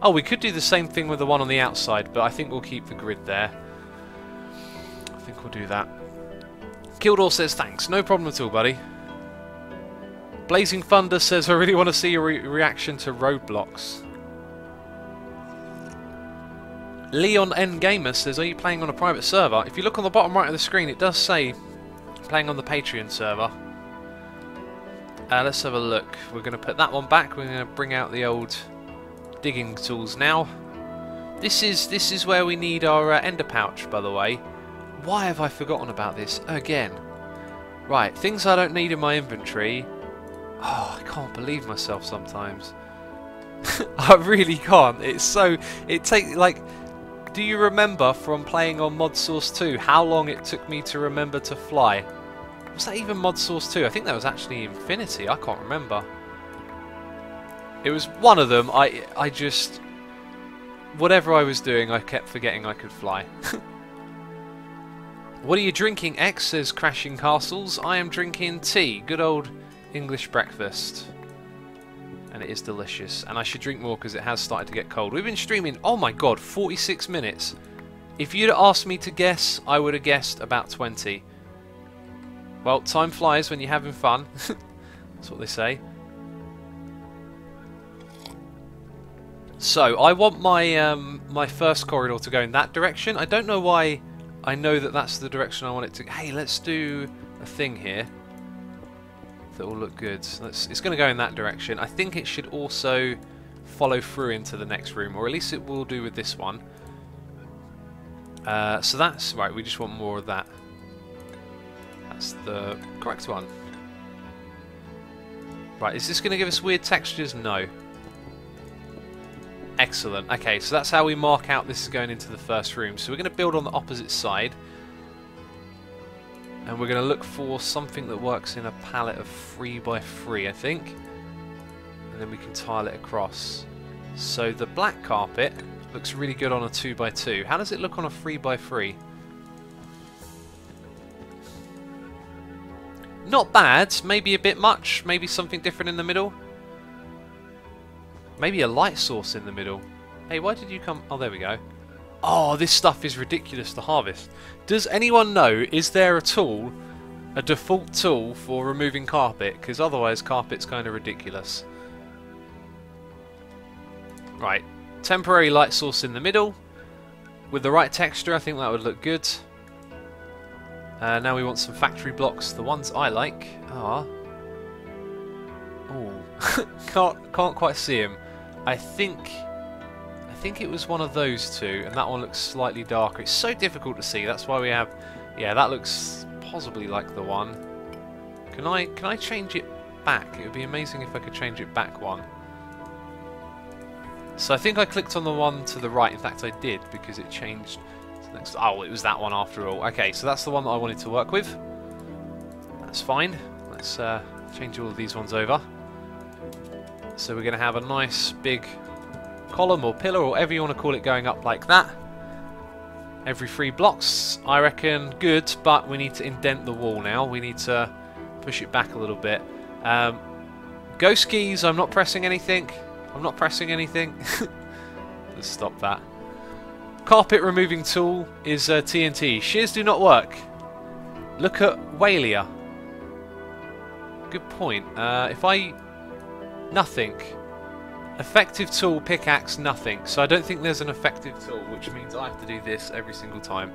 Oh, we could do the same thing with the one on the outside, but I think we'll keep the grid there. I think we'll do that. Kildor says thanks. No problem at all, buddy. Blazing Thunder says I really want to see your reaction to roadblocks. Leon N Gamer says, are you playing on a private server? If you look on the bottom right of the screen, it does say playing on the Patreon server. Let's have a look. We're going to put that one back. We're going to bring out the old digging tools now. This is where we need our ender pouch, by the way. Why have I forgotten about this again? Right, things I don't need in my inventory. Oh, I can't believe myself sometimes. I really can't. It's so... It takes, like... Do you remember from playing on Mod Source 2 how long it took me to remember to fly? Was that even Mod Source 2? I think that was actually Infinity. I can't remember. It was one of them. I just... Whatever I was doing, I kept forgetting I could fly. What are you drinking, X? Says Crashing Castles. I am drinking tea. Good old English breakfast. And it is delicious. And I should drink more because it has started to get cold. We've been streaming, oh my god, 46 minutes. If you'd asked me to guess, I would have guessed about 20. Well, time flies when you're having fun. That's what they say. So, I want my my first corridor to go in that direction. I don't know why I know that that's the direction I want it to... Hey, let's do a thing here that will look good. It's going to go in that direction. I think it should also follow through into the next room, or at least it will do with this one. So that's... Right, we just want more of that. That's the correct one. Right, is this going to give us weird textures? No. Excellent. Okay, so that's how we mark out this is going into the first room. So we're going to build on the opposite side. And we're going to look for something that works in a palette of 3x3, I think. And then we can tile it across. So the black carpet looks really good on a 2x2. How does it look on a 3x3? Not bad. Maybe a bit much. Maybe something different in the middle. Maybe a light source in the middle. Hey, why did you come... Oh, there we go. Oh, this stuff is ridiculous to harvest. Does anyone know, is there a tool, a default tool for removing carpet? Because otherwise carpet's kind of ridiculous. Right, temporary light source in the middle. With the right texture, I think that would look good. Now we want some factory blocks. The ones I like are... Oh, can't quite see him. I think it was one of those two, and that one looks slightly darker. It's so difficult to see. That's why we have... Yeah, that looks possibly like the one. Can I change it back? It would be amazing if I could change it back one. So I think I clicked on the one to the right. In fact, I did, because it changed to the next... Oh, it was that one after all. Okay, so that's the one that I wanted to work with. That's fine. Let's change all of these ones over. So we're going to have a nice big column or pillar or whatever you want to call it going up like that. Every 3 blocks, I reckon, good, but we need to indent the wall now. We need to push it back a little bit. Go skis, I'm not pressing anything. I'm not pressing anything. Let's stop that. Carpet removing tool is TNT. Shears do not work. Look at Walia. Good point. If I... Nothing. Effective tool, pickaxe, nothing. So I don't think there's an effective tool, which means I have to do this every single time.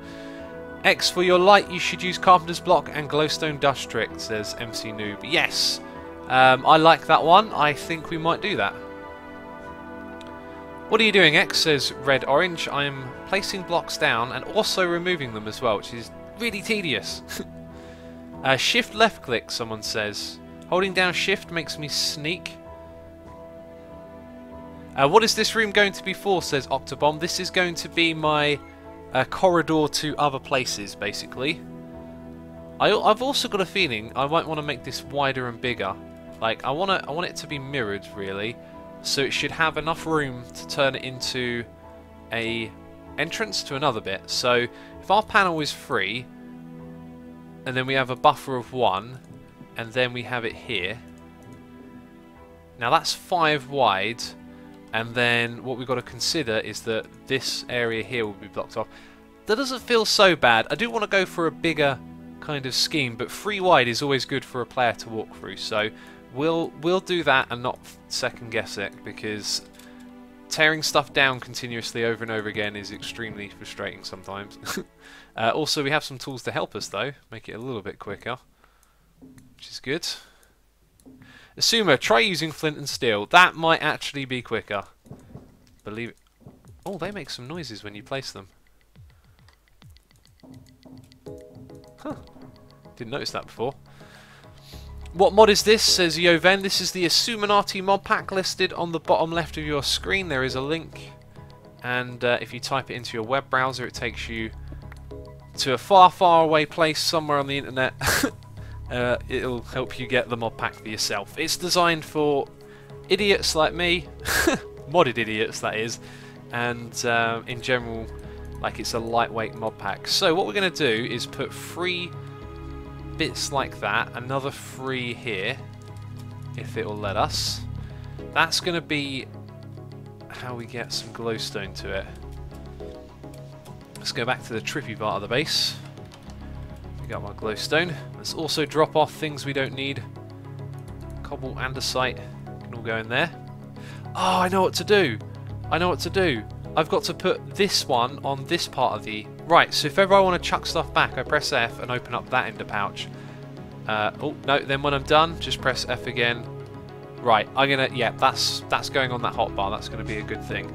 X, for your light, you should use carpenter's block and glowstone dust trick, says MC Noob. Yes, I like that one. I think we might do that. What are you doing, X, says Red Orange. I'm placing blocks down and also removing them as well, which is really tedious. Shift left click, someone says. Holding down shift makes me sneak. What is this room going to be for, says Octobomb. This is going to be my corridor to other places, basically. I've also got a feeling I might want to make this wider and bigger. Like, I want it to be mirrored, really. So it should have enough room to turn it into a entrance to another bit. So if our panel is 3, and then we have a buffer of 1, and then we have it here. Now that's 5 wide, and then what we've got to consider is that this area here will be blocked off. That doesn't feel so bad. I do want to go for a bigger kind of scheme, but 3 wide is always good for a player to walk through, so we'll do that and not second guess it, because tearing stuff down continuously over and over again is extremely frustrating sometimes. Also, we have some tools to help us though, make it a little bit quicker, which is good. Asuma, try using flint and steel. That might actually be quicker. Believe it. Oh, they make some noises when you place them. Huh. Didn't notice that before. What mod is this? Says Yoven. This is the Xisuminati Modpack listed on the bottom left of your screen. There is a link, and if you type it into your web browser, it takes you to a far, far away place somewhere on the internet. It'll help you get the mod pack for yourself. It's designed for idiots like me, modded idiots that is, and in general, like, it's a lightweight mod pack. So what we're going to do is put 3 bits like that, another 3 here, if it will let us. That's going to be how we get some glowstone to it. Let's go back to the trippy part of the base. Got my glowstone. Let's also drop off things we don't need. Cobble, andesite can all go in there. Oh, I know what to do. I know what to do. I've got to put this one on this part of the... Right, so if ever I want to chuck stuff back, I press F and open up that ender pouch. Oh, no, then when I'm done, just press F again. Right, I'm going to... Yeah, that's going on that hotbar. That's going to be a good thing.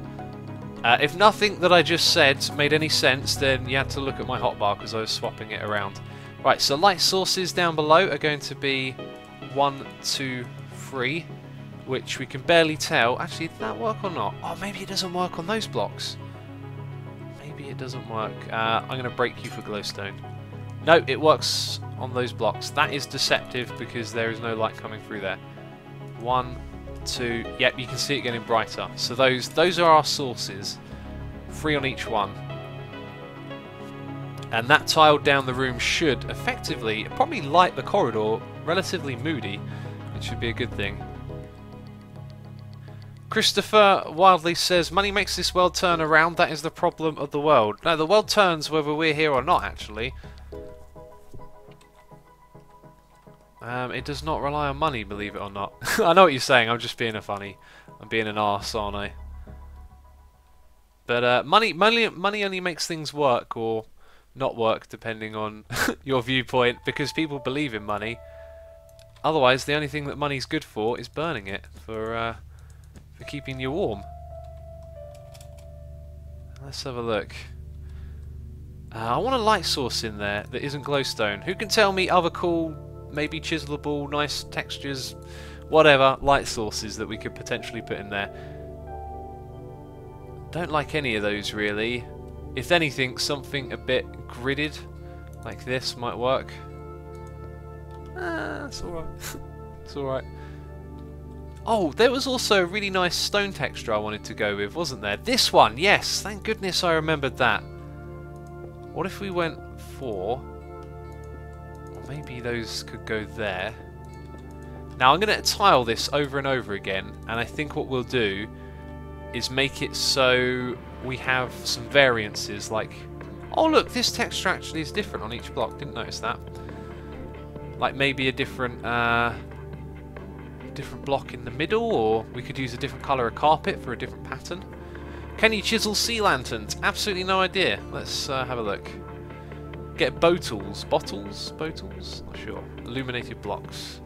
If nothing that I just said made any sense, then you had to look at my hotbar because I was swapping it around. Right, so light sources down below are going to be 1, 2, 3, which we can barely tell. Actually, did that work or not? Oh, maybe it doesn't work on those blocks. Maybe it doesn't work. I'm going to break you for glowstone. No, it works on those blocks. That is deceptive because there is no light coming through there. 1, 2, yep, you can see it getting brighter. So those are our sources. 3 on each one. And that tile down the room should effectively probably light the corridor relatively moody, which should be a good thing. Christopher wildly says, money makes this world turn around, that is the problem of the world. No, the world turns whether we're here or not, actually. It does not rely on money, believe it or not. I know what you're saying, I'm just being I'm being an arse, aren't I? But money only makes things work, or not work, depending on your viewpoint, because people believe in money. Otherwise, the only thing that money's good for is burning it, for keeping you warm. Let's have a look. I want a light source in there that isn't glowstone. Who can tell me other cool, maybe chiselable, nice textures, whatever, light sources that we could potentially put in there? Don't like any of those, really. If anything, something a bit gridded, like this, might work. It's alright. It's alright. Oh, there was also a really nice stone texture I wanted to go with, wasn't there? This one, yes! Thank goodness I remembered that. What if we went for... Or maybe those could go there. Now, I'm going to tile this over and over again, and I think what we'll do is make it so we have some variances, like... Oh look, this texture actually is different on each block, didn't notice that. Like maybe a different block in the middle, or we could use a different colour of carpet for a different pattern. Can you chisel sea lanterns? Absolutely no idea. Let's have a look. Get bottles. Bottles? Bottles? Not sure. Illuminated blocks.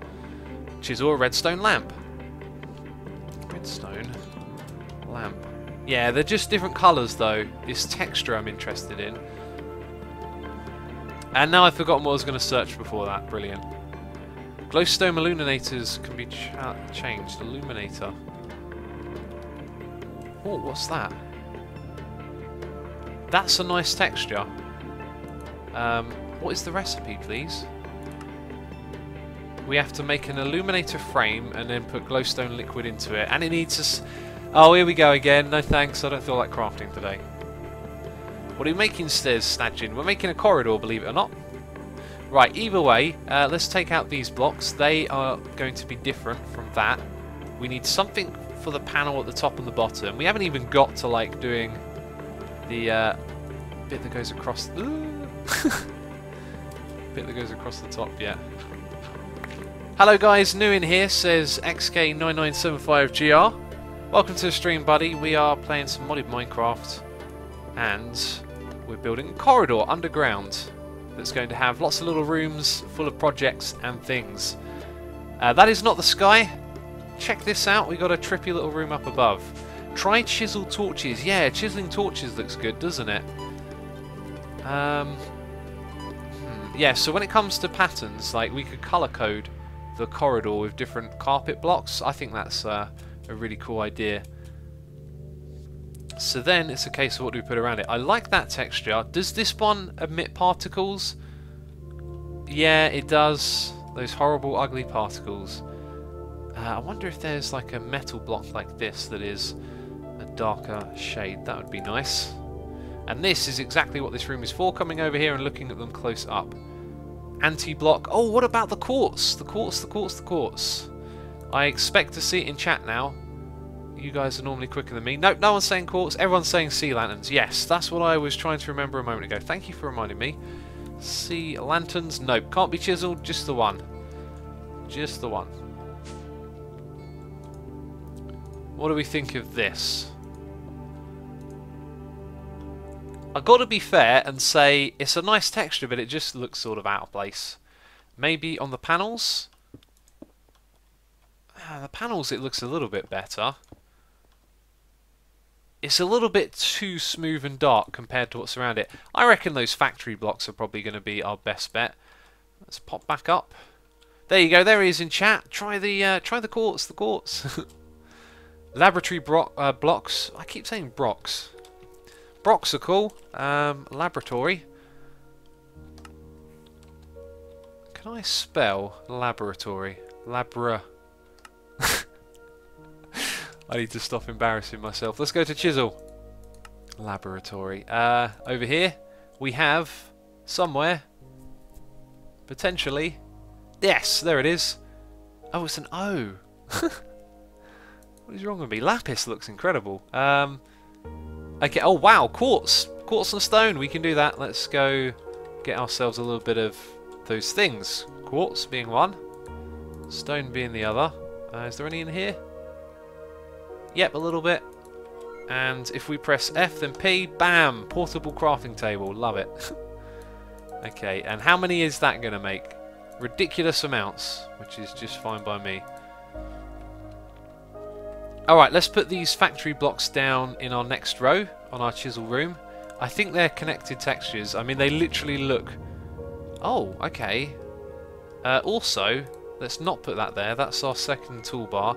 Chisel a redstone lamp. Redstone lamp. Yeah, they're just different colours though. It's texture I'm interested in. And now I've forgotten what I was going to search before that. Brilliant. Glowstone illuminators can be changed. Illuminator. Oh, what's that? That's a nice texture. What is the recipe, please? We have to make an illuminator frame and then put glowstone liquid into it. And it needs Oh, here we go again. No thanks, I don't feel like crafting today. What are we making instead, Snadgin? We're making a corridor, believe it or not. Right, either way, let's take out these blocks. They are going to be different from that. We need something for the panel at the top and the bottom. We haven't even got to like doing the bit that goes across. Bit that goes across the top yet. Hello guys, new in here, says XK9975GR. Welcome to the stream, buddy. We are playing some modded Minecraft, and we're building a corridor underground that's going to have lots of little rooms full of projects and things. That is not the sky. Check this out, we got a trippy little room up above. Try chisel torches. Yeah, chiseling torches looks good, doesn't it? Yeah, so when it comes to patterns, like we could colour code the corridor with different carpet blocks. I think that's a really cool idea. So then it's a case of what do we put around it. I like that texture. Does this one emit particles? Yeah, it does. Those horrible, ugly particles. I wonder if there's like a metal block like this that is a darker shade. That would be nice. And this is exactly what this room is for, coming over here and looking at them close up. Anti-block. Oh, what about the quartz? The quartz, the quartz, the quartz. I expect to see it in chat now. You guys are normally quicker than me. Nope, no one's saying quartz. Everyone's saying sea lanterns. Yes, that's what I was trying to remember a moment ago. Thank you for reminding me. Sea lanterns. Nope, can't be chiseled. Just the one. Just the one. What do we think of this? I've got to be fair and say it's a nice texture, but it just looks sort of out of place. Maybe on the panels? The panels it looks a little bit better. It's a little bit too smooth and dark compared to what's around it. I reckon those factory blocks are probably going to be our best bet. Let's pop back up. There you go, there he is in chat. Try the quartz, the quartz. Laboratory blocks. I keep saying brocks. Brocks are cool. Laboratory. Can I spell laboratory? Labra. I need to stop embarrassing myself. Let's go to chisel. Laboratory. Over here we have somewhere potentially. Yes, there it is. Oh, it's an O. What is wrong with me? Lapis looks incredible. Okay, oh wow, quartz. Quartz and stone, we can do that. Let's go get ourselves a little bit of those things. Quartz being one, stone being the other. Is there any in here? Yep, a little bit. And if we press F then P, bam! Portable crafting table, love it. Okay, and how many is that going to make? Ridiculous amounts, which is just fine by me. Alright, let's put these factory blocks down in our next row on our chisel room. I think they're connected textures. I mean, they literally look... Oh, okay. Also, let's not put that there. That's our second toolbar.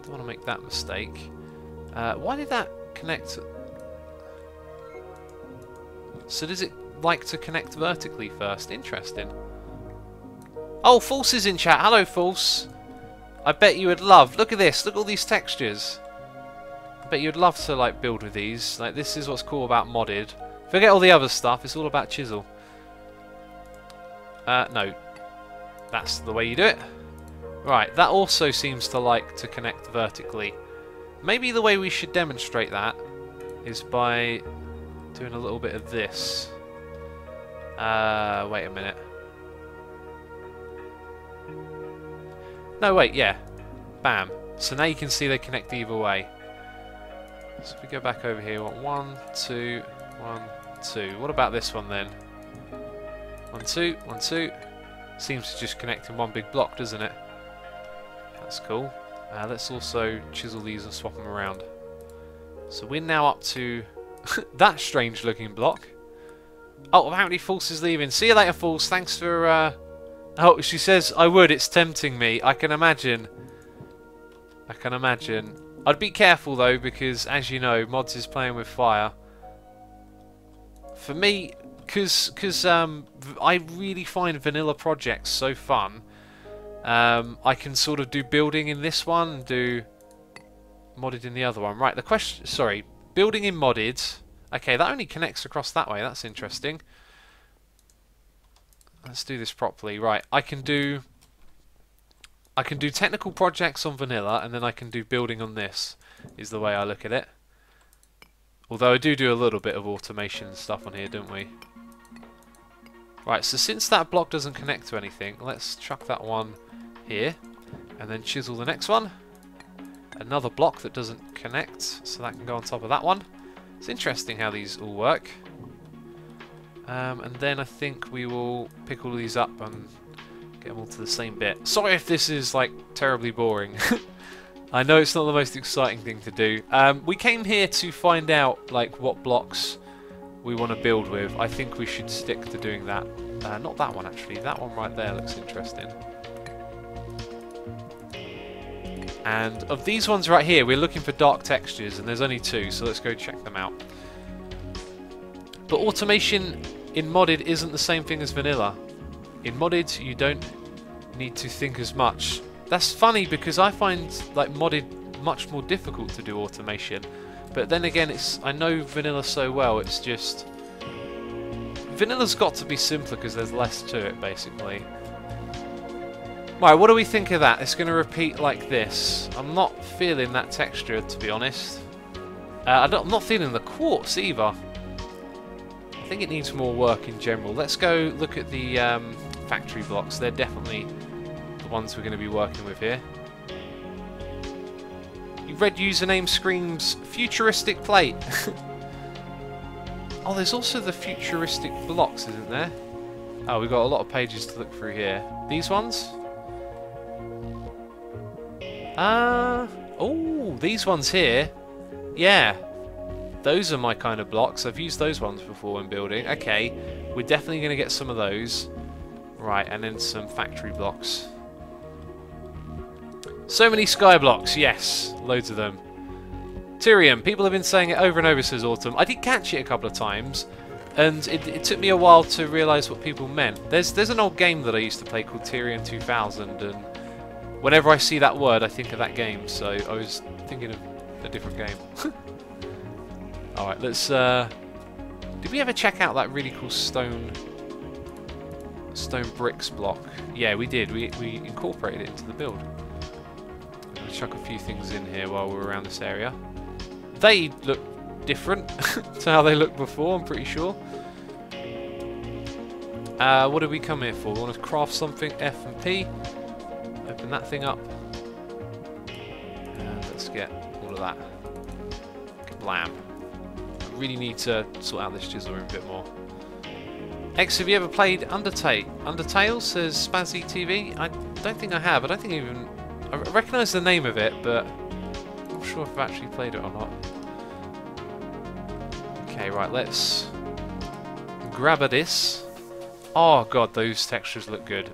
Don't want to make that mistake. Why did that connect... So does it like to connect vertically first? Interesting. Oh, False is in chat. Hello, False. I bet you would love... Look at this. Look at all these textures. I bet you'd love to like build with these. Like, this is what's cool about modded. Forget all the other stuff. It's all about chisel. No. That's the way you do it. Right. That also seems to like to connect vertically. Maybe the way we should demonstrate that is by doing a little bit of this. Wait a minute. No, wait, yeah. Bam. So now you can see they connect either way. So if we go back over here, we want 1, 2, 1, 2. What about this one then? 1, 2, 1, 2. Seems to just connect in one big block, doesn't it? That's cool. Let's also chisel these and swap them around. So we're now up to that strange looking block. Oh, apparently False is leaving. See you later, False. Thanks for... Oh, she says, I would, it's tempting me. I can imagine. I can imagine. I'd be careful though, because as you know, Mods is playing with fire. For me, because I really find vanilla projects so fun. I can sort of do building in this one and do modded in the other one. Right, the question... Sorry, building in modded. Okay, that only connects across that way. That's interesting. Let's do this properly. Right, I can do I can do technical projects on vanilla, and then I can do building on this, is the way I look at it. Although I do a little bit of automation and stuff on here, don't we? Right, so since that block doesn't connect to anything, let's chuck that one here, and then chisel the next one. Another block that doesn't connect, so that can go on top of that one. It's interesting how these all work. And then I think we will pick all of these up and get them all to the same bit. Sorry if this is like terribly boring. I know it's not the most exciting thing to do. We came here to find out like what blocks we want to build with. I think we should stick to doing that. Not that one actually. That one right there looks interesting. And of these ones right here, we're looking for dark textures, and there's only 2, so let's go check them out. But automation in modded isn't the same thing as vanilla. In modded, you don't need to think as much. That's funny because I find like modded much more difficult to do automation. But then again, I know vanilla so well, it's just... Vanilla's got to be simpler because there's less to it, basically. Right, what do we think of that? It's going to repeat like this. I'm not feeling that texture, to be honest. I'm not feeling the quartz either. I think it needs more work in general. Let's go look at the factory blocks. They're definitely the ones we're going to be working with here. Your red username screams futuristic plate. Oh, there's also the futuristic blocks, isn't there? Oh, we've got a lot of pages to look through here. These ones? Oh, these ones here. Yeah, those are my kind of blocks. I've used those ones before when building. Okay, we're definitely going to get some of those. Right, and then some factory blocks. So many sky blocks, yes, loads of them. Tyrium, people have been saying it over and over, says Autumn. I did catch it a couple of times, and it took me a while to realise what people meant. There's an old game that I used to play called Tyrium 2000, and whenever I see that word, I think of that game, so I was thinking of a different game. Alright, let's... Did we ever check out that really cool stone bricks block? Yeah, we did. We incorporated it into the build. I'm going to chuck a few things in here while we're around this area. They look different to how they looked before, I'm pretty sure. What did we come here for? We want to craft something, F and P. Open that thing up. And let's get all of that. Kablam. I really need to sort out this chisel room a bit more. X, have you ever played Undertale? Undertale, says Spazzy TV. I don't think I have. I don't think I recognise the name of it, but I'm not sure if I've actually played it or not. Okay, right, let's grab this. Oh god, those textures look good.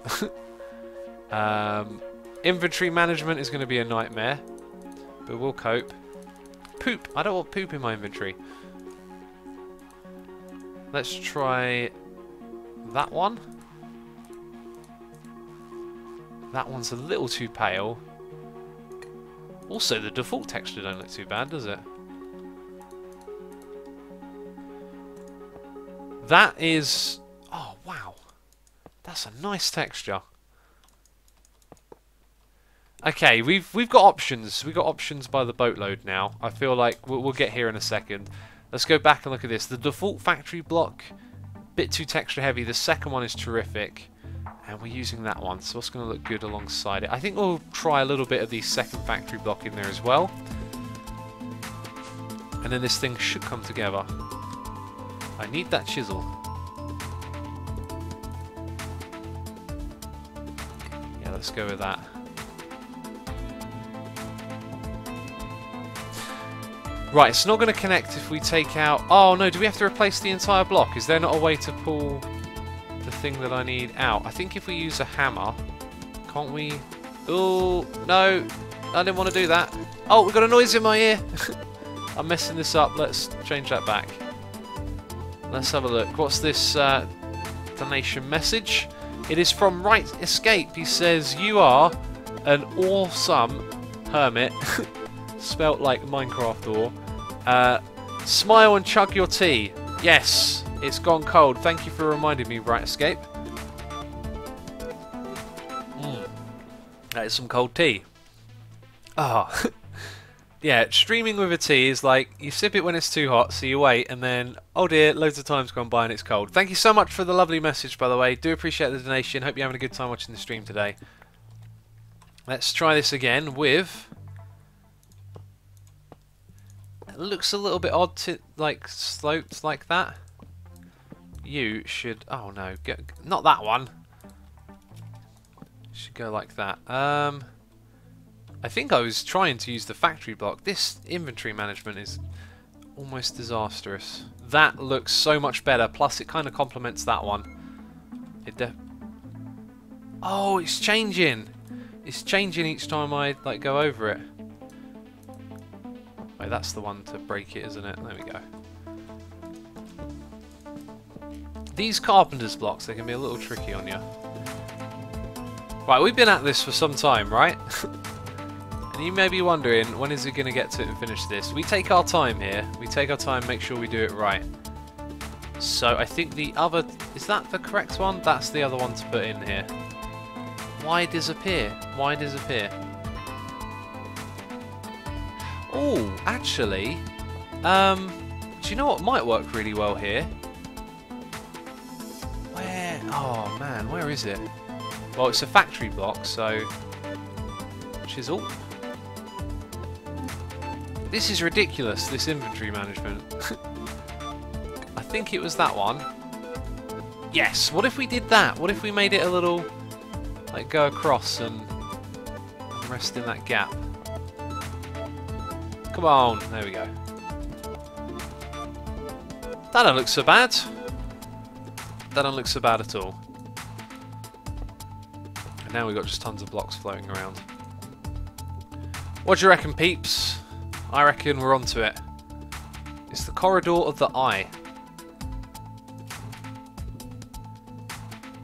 Inventory management is going to be a nightmare, but we'll cope. Poop! I don't want poop in my inventory. Let's try that one. That one's a little too pale. Also, the default texture don't look too bad, does it? That is... Oh, wow. That's a nice texture. Okay, we've got options. We've got options by the boatload now. I feel like we'll get here in a second. Let's go back and look at this. The default factory block, bit too texture heavy. The second one is terrific. And we're using that one, so it's going to look good alongside it. I think we'll try a little bit of the second factory block in there as well. And then this thing should come together. I need that chisel. Yeah, let's go with that. Right, it's not going to connect if we take out... Oh no, do we have to replace the entire block? Is there not a way to pull the thing that I need out? I think if we use a hammer... Can't we... Oh, no. I didn't want to do that. Oh, we've got a noise in my ear. I'm messing this up. Let's change that back. Let's have a look. What's this donation message? It is from Right Escape. He says, you are an awesome hermit. Spelt like Minecraft or. Smile and chug your tea. Yes, it's gone cold. Thank you for reminding me, Right Escape. That is some cold tea. Ah. Yeah, streaming with a tea is like, you sip it when it's too hot, so you wait, and then, oh dear, loads of time's gone by and it's cold. Thank you so much for the lovely message, by the way. Do appreciate the donation. Hope you're having a good time watching the stream today. Let's try this again with... It looks a little bit odd to, like, sloped like that. You should... Oh no, not that one. Should go like that. I think I was trying to use the factory block. This inventory management is almost disastrous. That looks so much better, plus it kind of complements that one. Oh, it's changing! It's changing each time I like go over it. Wait, that's the one to break it, isn't it? There we go. These carpenter's blocks, they can be a little tricky on you. Right, we've been at this for some time, right? And you may be wondering, when is it going to get to it and finish this? We take our time here. We take our time, make sure we do it right. So I think the other... Is that the correct one? That's the other one to put in here. Why disappear? Why disappear? Oh, actually... do you know what might work really well here? Where? Oh man, where is it? Well, it's a factory block, so... Chisel. This is ridiculous, this inventory management. I think it was that one. Yes, what if we did that? What if we made it a little, like, go across and rest in that gap? Come on, there we go. That don't look so bad. That don't look so bad at all. And now we've got just tons of blocks floating around. What do you reckon, peeps? I reckon we're onto it. It's the corridor of the eye.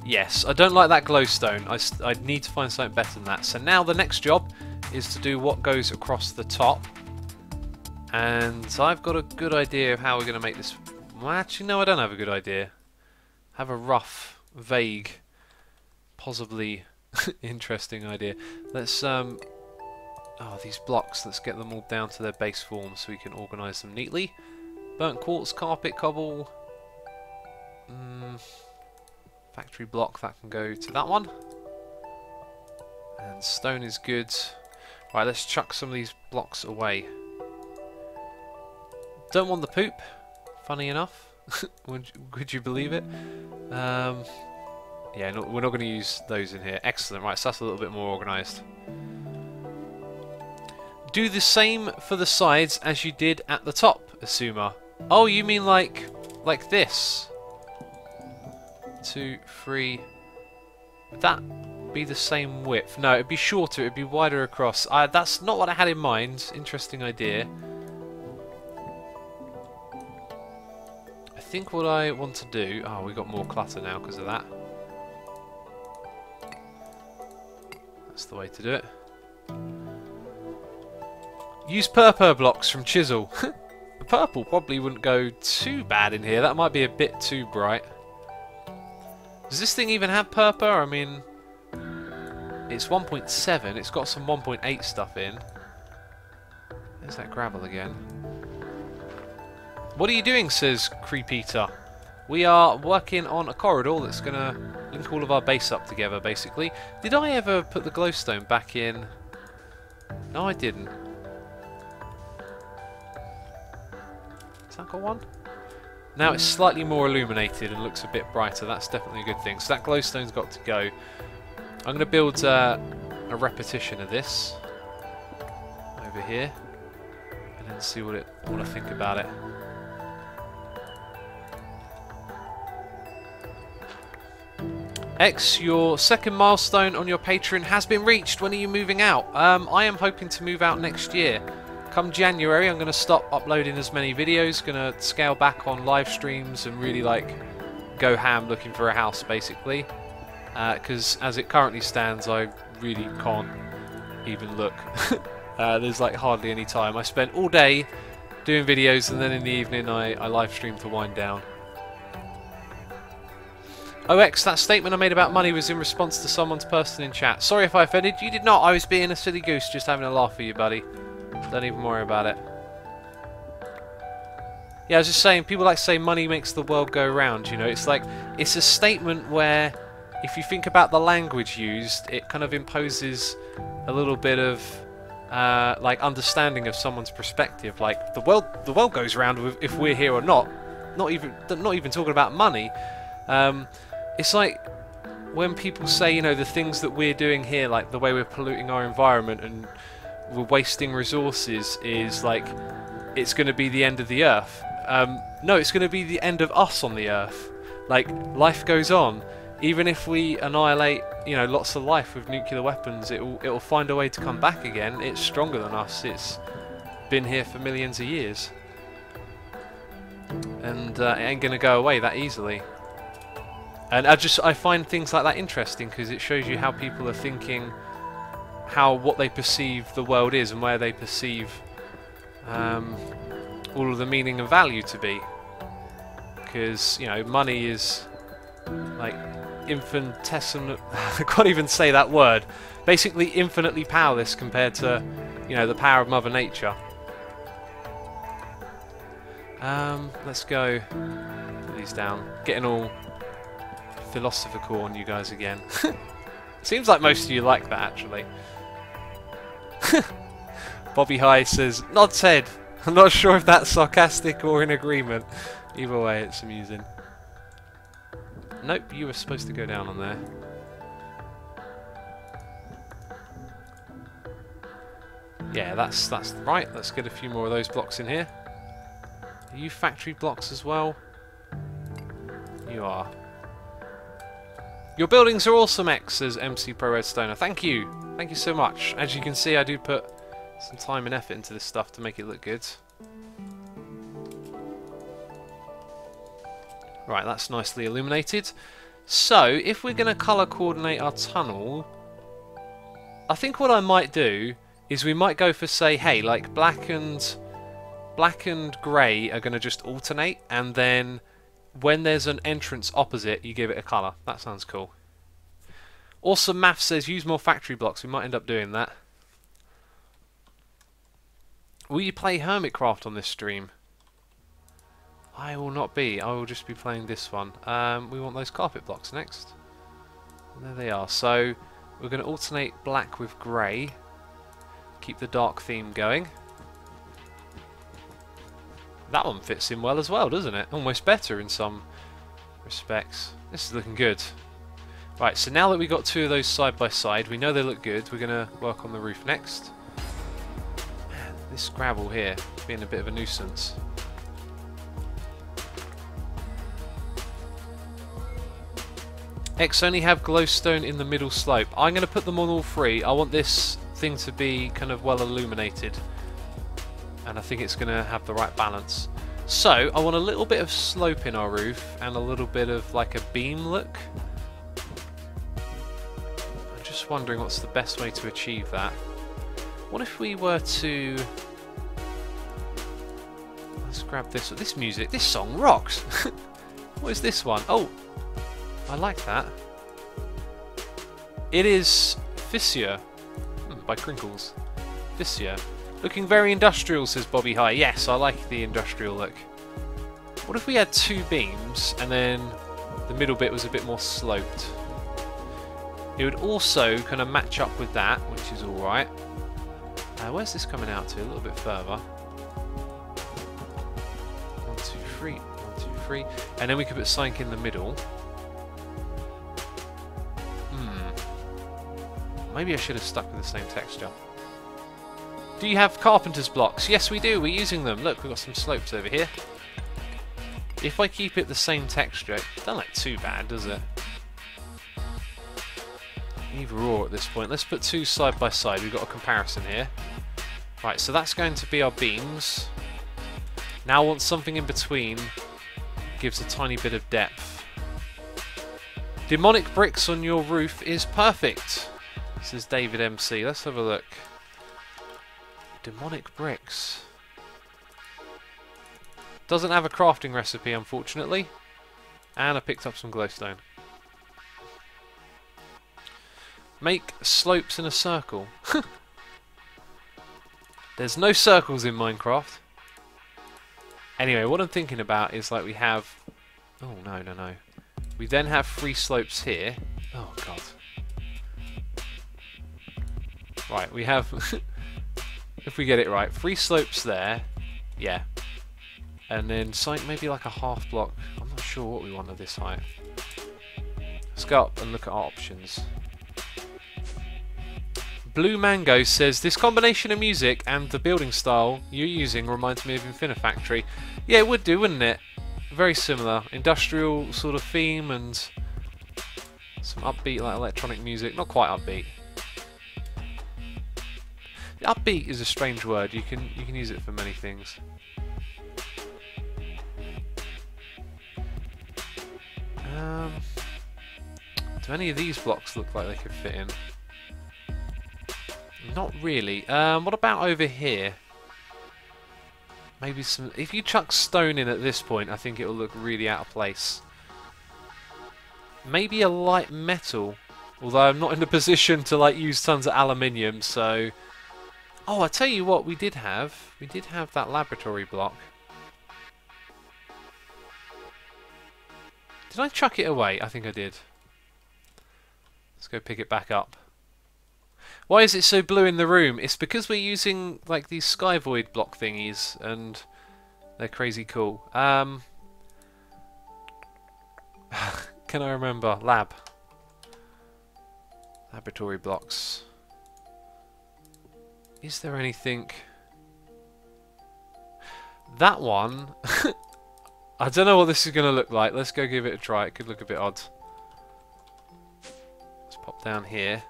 Yes, I don't like that glowstone. I need to find something better than that. So now the next job is to do what goes across the top. And I've got a good idea of how we're going to make this... Well, actually, no, I don't have a good idea. I have a rough, vague, possibly interesting idea. Let's... Oh, these blocks, let's get them all down to their base form so we can organise them neatly. Burnt quartz, carpet, cobble. Factory block, that can go to that one. And stone is good. Right, let's chuck some of these blocks away. Don't want the poop, funny enough. Would you believe it? Yeah, no, we're not going to use those in here. Excellent, right, so that's a little bit more organised. Do the same for the sides as you did at the top, Asuma. Oh, you mean like this? 2, 3. Would that be the same width? No, it'd be shorter, it'd be wider across. That's not what I had in mind. Interesting idea. I think what I want to do... Oh, we've got more clutter now because of that. That's the way to do it. Use purple blocks from Chisel. The purple probably wouldn't go too bad in here. That might be a bit too bright. Does this thing even have purple? I mean, it's 1.7. It's got some 1.8 stuff in. There's that gravel again. What are you doing, says Creepeater. We are working on a corridor that's going to link all of our base up together, basically. Did I ever put the glowstone back in? No, I didn't. Has that got one? Now it's slightly more illuminated and looks a bit brighter. That's definitely a good thing. So that glowstone's got to go. I'm going to build a repetition of this over here, and then see what I think about it. X, your second milestone on your Patreon has been reached. When are you moving out? I am hoping to move out next year. Come January, I'm going to stop uploading as many videos, going to scale back on live streams and really like go ham looking for a house basically. Because as it currently stands, I really can't even look. There's like hardly any time. I spent all day doing videos and then in the evening I live stream to wind down. OX, that statement I made about money was in response to someone's person in chat. Sorry if I offended. You did not. I was being a silly goose, just having a laugh with you, buddy. Don't even worry about it. Yeah, I was just saying, people like to say money makes the world go round, you know. It's like, it's a statement where, if you think about the language used, it kind of imposes a little bit of, like, understanding of someone's perspective. Like, the world goes round if we're here or not. Not even talking about money. It's like when people say, you know, the things that we're doing here, like the way we're polluting our environment and we're wasting resources, is like it's going to be the end of the earth. No, it's going to be the end of us on the earth. Like, life goes on. Even if we annihilate, you know, lots of life with nuclear weapons, it'll find a way to come back again. It's stronger than us. It's been here for millions of years, and it ain't going to go away that easily. And I find things like that interesting because it shows you how people are thinking, what they perceive the world is, and where they perceive all of the meaning and value to be. Because, you know, money is like infinitesimal. I can't even say that word. Basically, infinitely powerless compared to, you know, the power of Mother Nature. Let's go. Put these down. Getting all philosophical on you guys again. Seems like most of you like that, actually. Bobby High says, "Nod said." I'm not sure if that's sarcastic or in agreement. Either way, it's amusing. Nope, you were supposed to go down on there. Yeah, that's right. Let's get a few more of those blocks in here. Are you factory blocks as well? You are. Your buildings are awesome, X, says MC Pro Redstoner. Thank you. Thank you so much. As you can see, I do put some time and effort into this stuff to make it look good. Right, that's nicely illuminated. So, if we're going to colour coordinate our tunnel, I think what I might do is we might go for, say, hey, like black and grey are going to just alternate, and then when there's an entrance opposite, you give it a colour. That sounds cool. Awesome Math says use more factory blocks. We might end up doing that. Will you play Hermitcraft on this stream? I will not be. I will just be playing this one. We want those carpet blocks next. And there they are. So we're going to alternate black with grey. Keep the dark theme going. That one fits in well as well, doesn't it? Almost better in some respects. This is looking good. Right, so now that we've got two of those side by side, we know they look good. We're going to work on the roof next. Man, this gravel here is being a bit of a nuisance. X only have glowstone in the middle slope. I'm going to put them on all three. I want this thing to be kind of well illuminated. And I think it's going to have the right balance. So, I want a little bit of slope in our roof and a little bit of like a beam look. I'm just wondering what's the best way to achieve that. What if we were to... Let's grab this. This music, this song rocks! What is this one? Oh, I like that. It is Fissure by Crinkles. Fissure. Looking very industrial, says Bobby High. Yes, I like the industrial look. What if we had two beams and then the middle bit was a bit more sloped? It would also kind of match up with that, which is alright. Where's this coming out to? A little bit further. 1, 2, 3. 1, 2, 3. And then we could put something in the middle. Maybe I should have stuck with the same texture. Do you have carpenter's blocks? Yes, we do. We're using them. Look, we've got some slopes over here. If I keep it the same texture, it doesn't look too bad, does it? Either or at this point. Let's put two side by side. We've got a comparison here. Right, so that's going to be our beams. Now I want something in between. Gives a tiny bit of depth. Demonic bricks on your roof is perfect, says David MC. Let's have a look. Demonic bricks. Doesn't have a crafting recipe, unfortunately. And I picked up some glowstone. Make slopes in a circle. There's no circles in Minecraft. Anyway, what I'm thinking about is like we have... Oh, no. We then have 3 slopes here. Oh, God. Right, we have... if we get it right, 3 slopes there. Yeah. And then maybe like a half block. I'm not sure what we want at this height. Let's go up and look at our options. Blue Mango says, this combination of music and the building style you're using reminds me of Infinifactory. Yeah, it would do, wouldn't it? Very similar. Industrial sort of theme and some upbeat like electronic music. Not quite upbeat. Upbeat is a strange word. You can use it for many things. Do any of these blocks look like they could fit in? Not really. What about over here? Maybe some... If you chuck stone in at this point, I think it will look really out of place. Maybe a light metal. Although I'm not in a position to like use tons of aluminium, so... Oh, I tell you what, we did have. We did have that laboratory block. Did I chuck it away? I think I did. Let's go pick it back up. Why is it so blue in the room? It's because we're using like these sky void block thingies and they're crazy cool. Can I remember? Laboratory blocks. Is there anything? That one. I don't know what this is going to look like. Let's go give it a try. It could look a bit odd. Let's pop down here.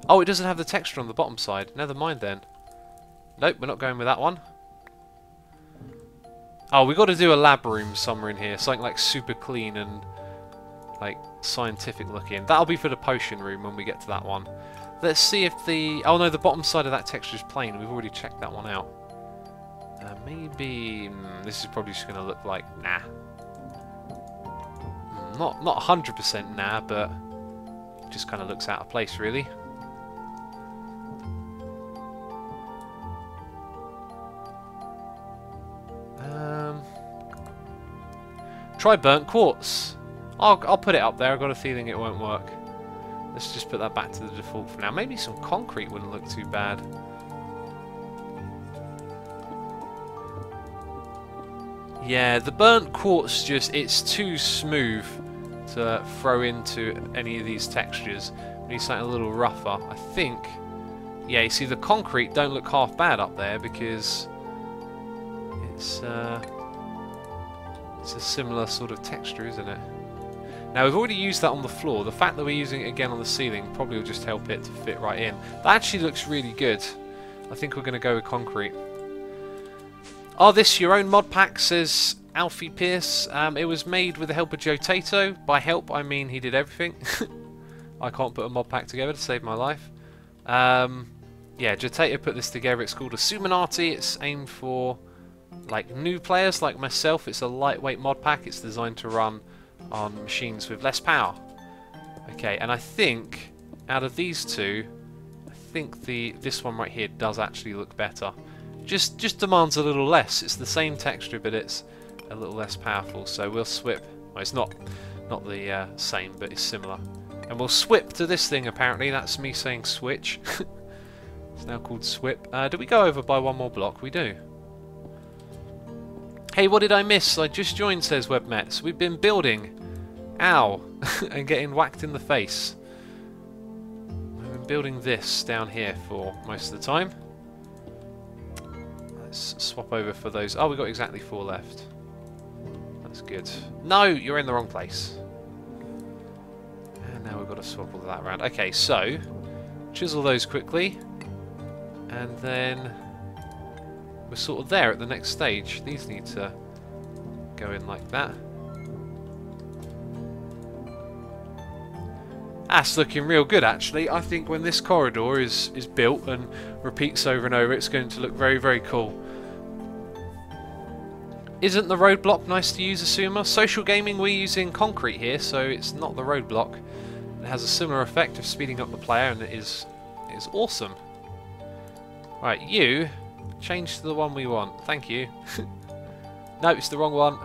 Oh, it doesn't have the texture on the bottom side. Never mind then. Nope, we're not going with that one. Oh, we've got to do a lab room somewhere in here. Something like super clean and like scientific looking. That'll be for the potion room when we get to that one. Let's see if the... Oh no, the bottom side of that texture is plain. We've already checked that one out. Maybe... this is probably just going to look like nah. Not 100% nah, but it just kind of looks out of place, really. Try burnt quartz. I'll put it up there. I've got a feeling it won't work. Let's just put that back to the default for now. Maybe some concrete wouldn't look too bad. Yeah, the burnt quartz it's too smooth to throw into any of these textures. We need something a little rougher. I think, yeah, you see the concrete don't look half bad up there because it's a similar sort of texture, isn't it? Now we've already used that on the floor. The fact that we're using it again on the ceiling probably will just help it to fit right in. That actually looks really good. I think we're going to go with concrete. Are this your own mod pack, says Alfie Pierce. It was made with the help of Joe Tato. By help, I mean he did everything. I can't put a mod pack together to save my life. Yeah, Joe Tato put this together. It's called Xisuminati. It's aimed for like new players like myself. It's a lightweight mod pack. It's designed to run on machines with less power. Okay, and I think out of these two, I think this one right here does actually look better. Just demands a little less. It's the same texture, but it's a little less powerful. So we'll swip. Well, it's not the same, but it's similar. And we'll swip to this thing. Apparently, that's me saying switch. It's now called swip. Do we go over by one more block? We do. Hey, what did I miss? I just joined, says WebMets. We've been building. Ow. And getting whacked in the face. We've been building this down here for most of the time. Let's swap over for those. Oh, we've got exactly 4 left. That's good. No, you're in the wrong place. And now we've got to swap all of that around. Okay, so chisel those quickly. And then we're sort of there at the next stage. These need to go in like that. That's looking real good, actually. I think when this corridor is built and repeats over and over, it's going to look very, very cool. Isn't the roadblock nice to use, Asuma? Social gaming, we're using concrete here, so it's not the roadblock. has a similar effect of speeding up the player, and it is awesome. Right, you change to the one we want. Thank you. No, it's the wrong one.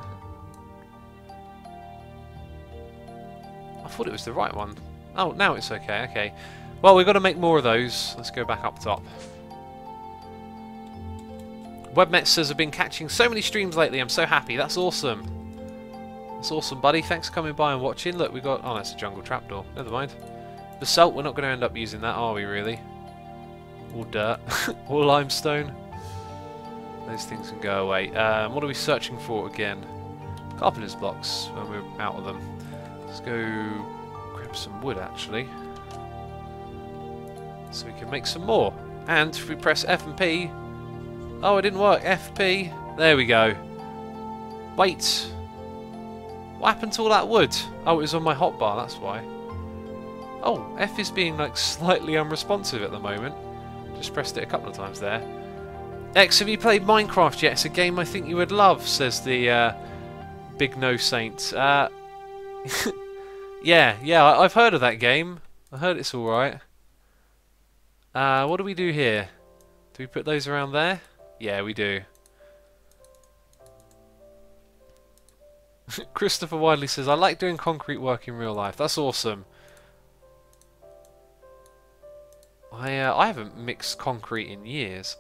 I thought it was the right one. Oh, now it's okay. Okay. Well, we've got to make more of those. Let's go back up top. Webmet says, I've been catching so many streams lately. I'm so happy. That's awesome. That's awesome, buddy. Thanks for coming by and watching. Look, we got... Oh, that's a jungle trapdoor. Never mind. Basalt, we're not going to end up using that, are we, really? All dirt. All limestone. Those things can go away. What are we searching for again? Carpenter's blocks, when we're out of them. Let's go grab some wood, actually. So we can make some more. And if we press F and P... Oh, it didn't work. FP. There we go. Wait. What happened to all that wood? Oh, it was on my hotbar, that's why. Oh, F is being like slightly unresponsive at the moment. Just pressed it a couple of times there. X, have you played Minecraft yet? It's a game I think you would love, says the Big No Saint. Yeah, I've heard of that game. I heard it's alright. What do we do here? Do we put those around there? Yeah, we do. Christopher Widely says, I like doing concrete work in real life. That's awesome. I haven't mixed concrete in years.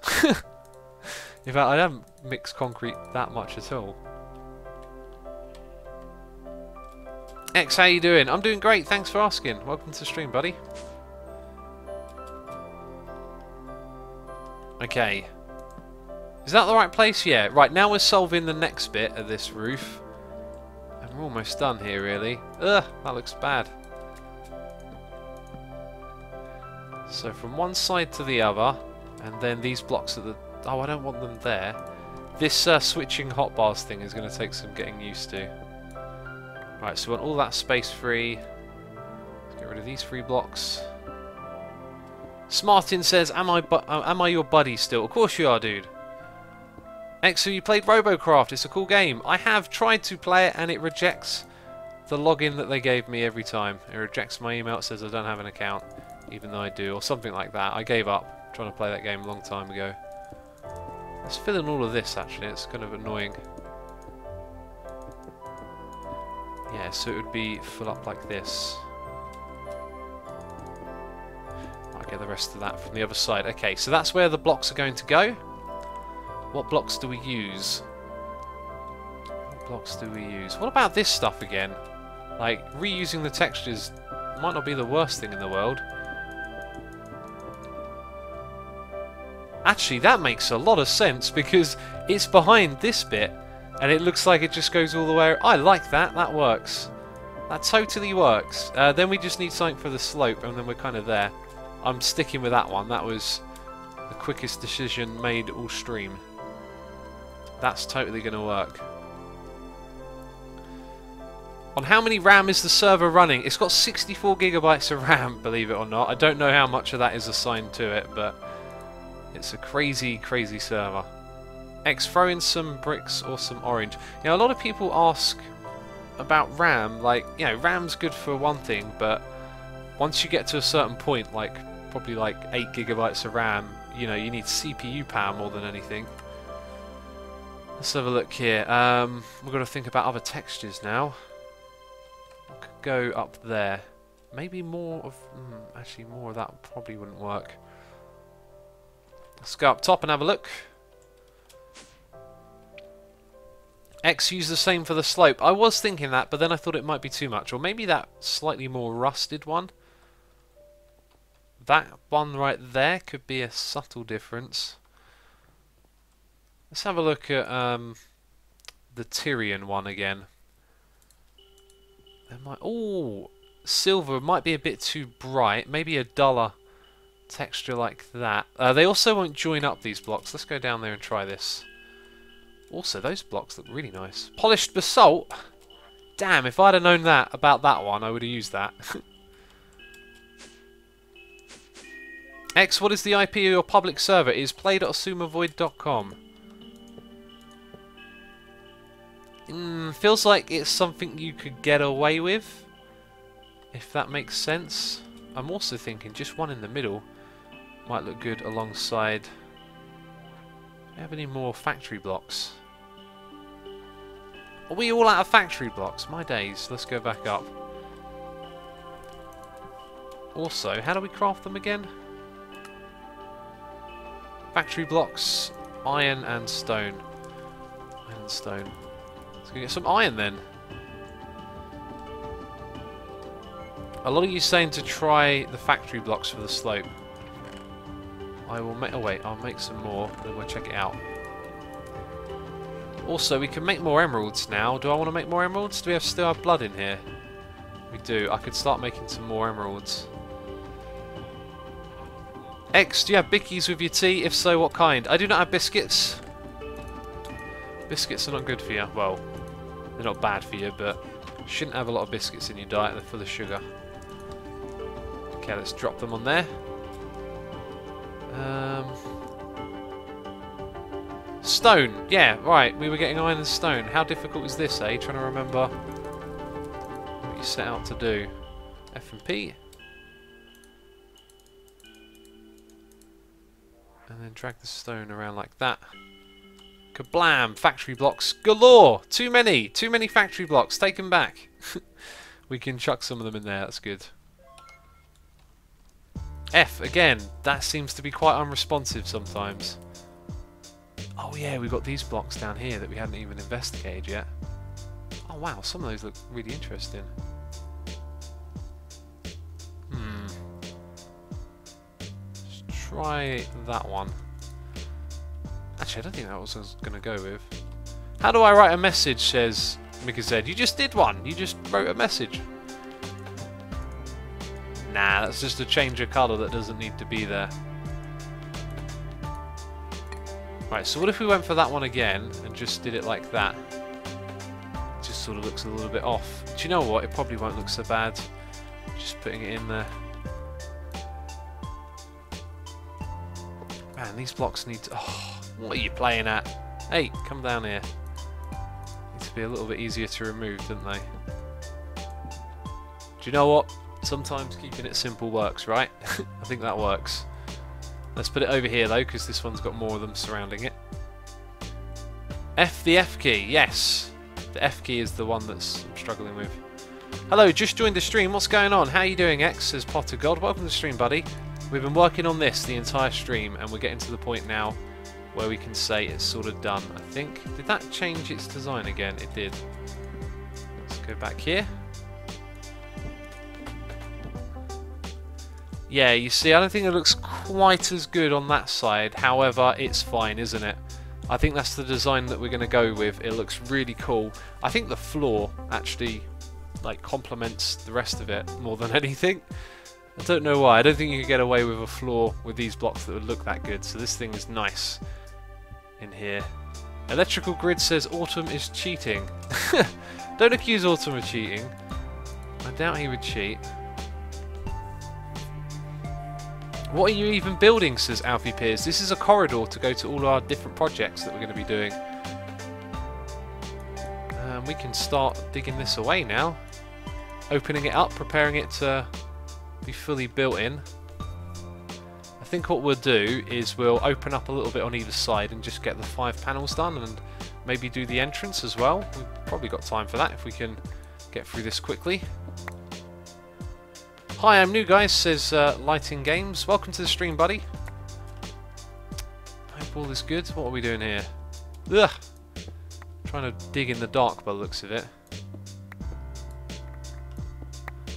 In fact, I haven't mixed concrete that much at all. X, how you doing? I'm doing great, thanks for asking. Welcome to the stream, buddy. Okay. Is that the right place? Yeah. Right, now we're solving the next bit of this roof. And we're almost done here, really. Ugh, that looks bad. So from one side to the other, and then these blocks at the... Oh, I don't want them there. This switching hotbars thing is going to take some getting used to. Right, so we want all that space free. Let's get rid of these 3 blocks. Smartin says, am I your buddy still? Of course you are, dude. X, so you played Robocraft. It's a cool game. I have tried to play it, and it rejects the login that they gave me every time. It rejects my email. It says I don't have an account, even though I do, or something like that. I gave up trying to play that game a long time ago. Let's fill in all of this, actually. It's kind of annoying. Yeah, so it would be full up like this. I'll get the rest of that from the other side. Okay, so that's where the blocks are going to go. What blocks do we use? What blocks do we use? What about this stuff again? Like, reusing the textures might not be the worst thing in the world. Actually, that makes a lot of sense because it's behind this bit and it looks like it just goes all the way. I like that. That works. That totally works. Then we just need something for the slope and then we're kind of there. I'm sticking with that one. That was the quickest decision made all stream. That's totally going to work. On how many RAM is the server running? It's got 64 gigabytes of RAM, believe it or not. I don't know how much of that is assigned to it, but it's a crazy, crazy server. X, throw in some bricks or some orange. You know, a lot of people ask about RAM. Like, you know, RAM's good for one thing, but once you get to a certain point, like probably like 8 gigabytes of RAM, you know, you need CPU power more than anything. Let's have a look here. We've got to think about other textures now. I could go up there. Maybe more of... actually, more of that probably wouldn't work. Let's go up top and have a look. X, use the same for the slope. I was thinking that, but then I thought it might be too much. Or maybe that slightly more rusted one. That one right there could be a subtle difference. Let's have a look at the Tyrian one again. There might... Oh, silver might be a bit too bright. Maybe a duller texture like that. They also won't join up these blocks. Let's go down there and try this. Also, those blocks look really nice. Polished basalt? Damn, if I'd have known that about that one, I would have used that. X, what is the IP of your public server? It is play.asumavoid.com. Feels like it's something you could get away with. if that makes sense. I'm also thinking just one in the middle might look good alongside. Do we have any more factory blocks? Are we all out of factory blocks? My days. Let's go back up. Also, how do we craft them again? Factory blocks, iron and stone. Iron and stone. Let's go get some iron then. A lot of you saying to try the factory blocks for the slope. I will make. Oh wait, I'll make some more. Then we'll check it out. Also, we can make more emeralds now. Do I want to make more emeralds? Do we still have blood in here? We do. I could start making some more emeralds. X, do you have bickies with your tea? If so, what kind? I do not have biscuits. Biscuits are not good for you. Well, they're not bad for you, but you shouldn't have a lot of biscuits in your diet. They're full of sugar. Okay, let's drop them on there. Stone. Yeah, right. We were getting iron and stone. How difficult is this, eh? Trying to remember what you set out to do. F and P. And then drag the stone around like that. Kablam! Factory blocks galore! Too many! Too many factory blocks. Take them back. We can chuck some of them in there. That's good. F, again. That seems to be quite unresponsive sometimes. Oh yeah, we've got these blocks down here that we hadn't even investigated yet. Oh wow, some of those look really interesting. Try that one. Actually, I don't think that was what I was going to go with. How do I write a message, says Mika Z. You just did one. You just wrote a message. Nah, that's just a change of colour that doesn't need to be there. Right, so what if we went for that one again and just did it like that? It just sort of looks a little bit off. Do you know what? It probably won't look so bad. Just putting it in there. Man, these blocks need to... Oh, what are you playing at? Hey, come down here. Need to be a little bit easier to remove, don't they? Do you know what? Sometimes keeping it simple works, right? I think that works. Let's put it over here, though, because this one's got more of them surrounding it. F the F key, yes. The F key is the one that's I'm struggling with. Hello, just joined the stream. What's going on? How are you doing, X? Says Potter God. Welcome to the stream, buddy. We've been working on this the entire stream, and we're getting to the point now where we can say it's sort of done, I think. Did that change its design again? It did. Let's go back here. Yeah, you see, I don't think it looks quite as good on that side. However, it's fine, isn't it? I think that's the design that we're going to go with. It looks really cool. I think the floor actually like complements the rest of it more than anything. I don't know why. I don't think you could get away with a floor with these blocks that would look that good. So this thing is nice in here. Electrical Grid says Autumn is cheating. Don't accuse Autumn of cheating. I doubt he would cheat. What are you even building, says Alfie Piers. This is a corridor to go to all our different projects that we're going to be doing. We can start digging this away now. Opening it up, preparing it to be fully built in. I think what we'll do is we'll open up a little bit on either side and just get the 5 panels done and maybe do the entrance as well. We've probably got time for that if we can get through this quickly. Hi, I'm new, guys, says Lighting Games. Welcome to the stream, buddy. Hope all is good. What are we doing here? Ugh! Trying to dig in the dark by the looks of it.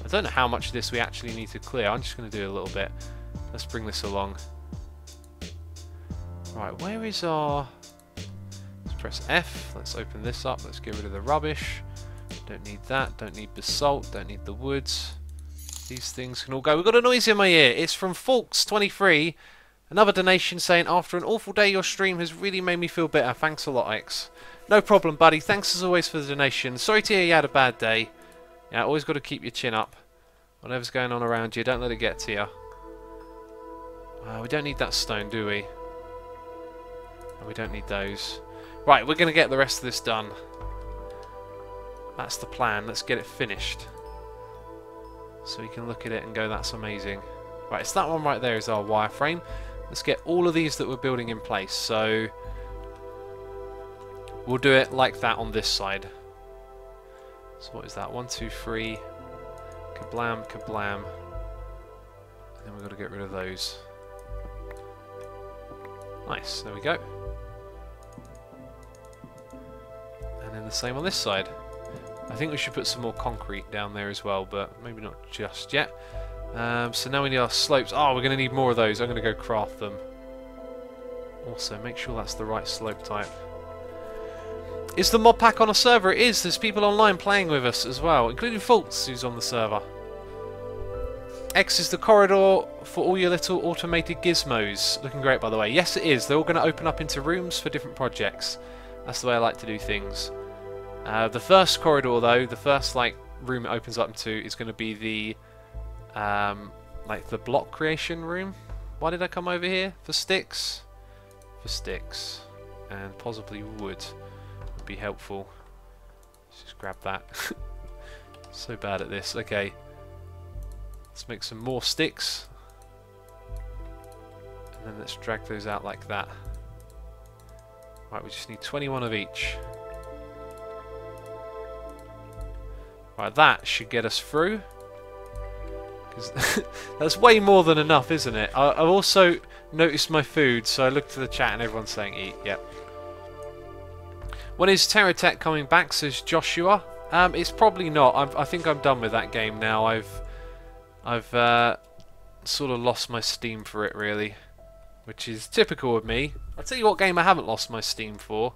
I don't know how much of this we actually need to clear. I'm just going to do a little bit. Let's bring this along. Right, where is our... Let's press F. Let's open this up. Let's get rid of the rubbish. Don't need that. Don't need basalt. Don't need the woods. These things can all go. We've got a noise in my ear. It's from Folks23. Another donation saying, after an awful day, your stream has really made me feel better. Thanks a lot, X. No problem, buddy. Thanks as always for the donation. Sorry to hear you had a bad day. Yeah, always got to keep your chin up. Whatever's going on around you, don't let it get to you. We don't need that stone, do we? No, we don't need those. Right, we're going to get the rest of this done. That's the plan. Let's get it finished. So we can look at it and go, that's amazing. Right, it's that one right there is our wireframe. Let's get all of these that we're building in place. So we'll do it like that on this side. So what is that? 1, 2, 3. Kablam, kablam. And then we've got to get rid of those. Nice, there we go. And then the same on this side. I think we should put some more concrete down there as well, but maybe not just yet. So now we need our slopes. Oh, we're going to need more of those. I'm going to go craft them. Also, make sure that's the right slope type. Is the mod pack on a server? It is. There's people online playing with us as well, including Fultz, who's on the server. X is the corridor for all your little automated gizmos. Looking great, by the way. Yes, it is. They're all going to open up into rooms for different projects. That's the way I like to do things. The first corridor, though, the first room it opens up into is going to be the the block creation room. Why did I come over here? For sticks? For sticks. And possibly wood would be helpful. Let's just grab that. So bad at this. Okay. Let's make some more sticks. And then let's drag those out like that. Right, we just need 21 of each. Right, that should get us through. That's way more than enough, isn't it? I've also noticed my food, so I looked to the chat and everyone's saying eat. Yep. When is Terratech coming back, says Joshua? It's probably not. I think I'm done with that game now. I've sort of lost my steam for it, really, which is typical of me. I'll tell you what game I haven't lost my steam for.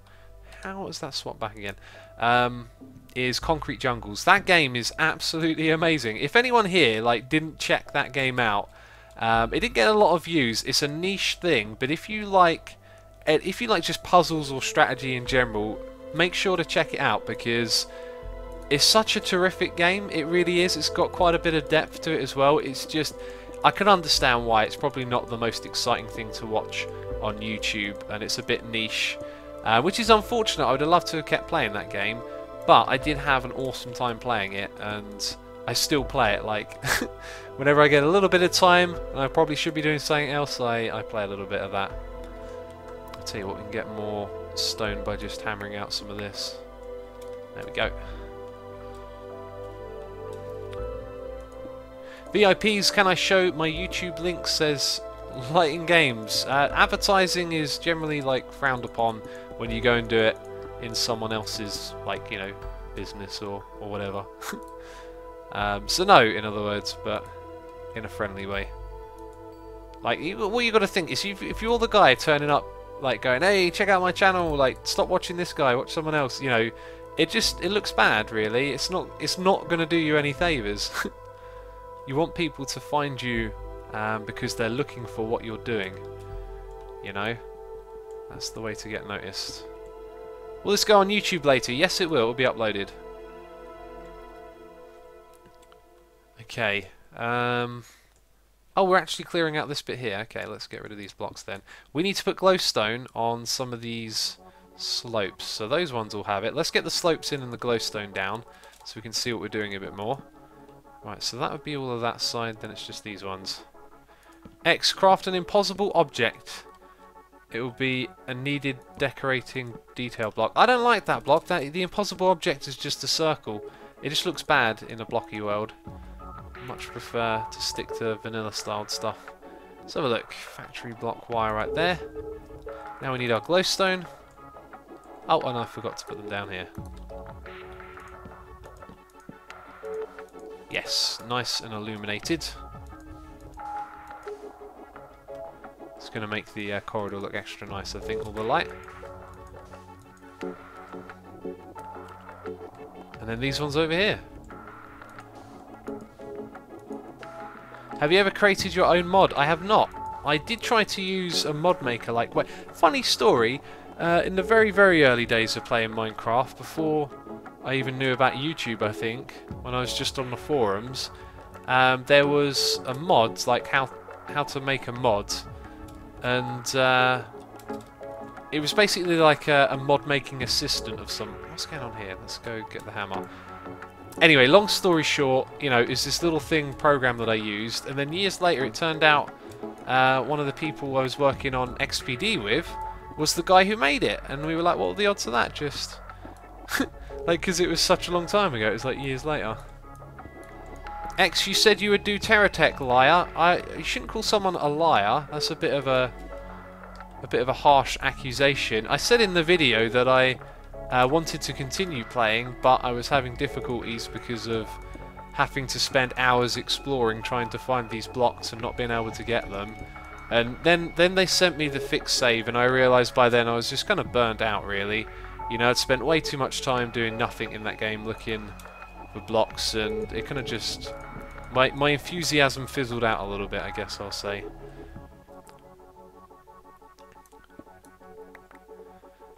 How was that swapped back again? Is Concrete Jungles. That game is absolutely amazing. If anyone here didn't check that game out, it didn't get a lot of views. It's a niche thing, but if you like just puzzles or strategy in general, make sure to check it out because it's such a terrific game. It really is. It's got quite a bit of depth to it as well. It's just, I can understand why it's probably not the most exciting thing to watch on YouTube, and it's a bit niche, which is unfortunate. I would have loved to have kept playing that game, but I did have an awesome time playing it, and I still play it. Whenever I get a little bit of time, and I probably should be doing something else, I play a little bit of that. I'll tell you what, we can get more stone by just hammering out some of this. There we go. VIPs, can I show my YouTube link? Says Lighting Games. Advertising is generally frowned upon when you go and do it in someone else's business or whatever. So no, in other words, but in a friendly way. What you got to think is if you're the guy turning up going, hey, check out my channel, stop watching this guy, watch someone else, it looks bad, really. It's not going to do you any favours. You want people to find you because they're looking for what you're doing. That's the way to get noticed. Will this go on YouTube later? Yes, it will. It will be uploaded. Okay. Oh, we're actually clearing out this bit here. Okay, let's get rid of these blocks then. We need to put glowstone on some of these slopes. So those ones will have it. Let's get the slopes in and the glowstone down so we can see what we're doing a bit more. Right, so that would be all of that side. Then it's just these ones. X, craft an impossible object. It will be a needed decorating detail block. I don't like that block. The impossible object is just a circle. It just looks bad in a blocky world. I much prefer to stick to vanilla styled stuff. Let's have a look. Factory block wire right there. Now we need our glowstone. Oh, and I forgot to put them down here. Yes, nice and illuminated. It's going to make the corridor look extra nice, I think, all the light. And then these ones over here. Have you ever created your own mod? I have not. I did try to use a mod maker funny story, in the very, very early days of playing Minecraft, before I even knew about YouTube, I think, when I was just on the forums, there was a mod, how to make a mod, and it was basically a mod making assistant of some... What's going on here? Let's go get the hammer. Anyway, long story short, you know, it's this little thing program that I used, and then years later it turned out one of the people I was working on XPD with was the guy who made it, and we were like, what are the odds of that? Just like, because it was such a long time ago, it was like years later. X, you said you would do TerraTech, liar. You shouldn't call someone a liar. That's a bit of a harsh accusation. I said in the video that I wanted to continue playing, but I was having difficulties because of having to spend hours exploring, trying to find these blocks and not being able to get them. And then they sent me the fixed save, and I realised by then I was just kind of burnt out, really. You know, I'd spent way too much time doing nothing in that game, looking for blocks, and it kind of just... My enthusiasm fizzled out a little bit, I guess I'll say.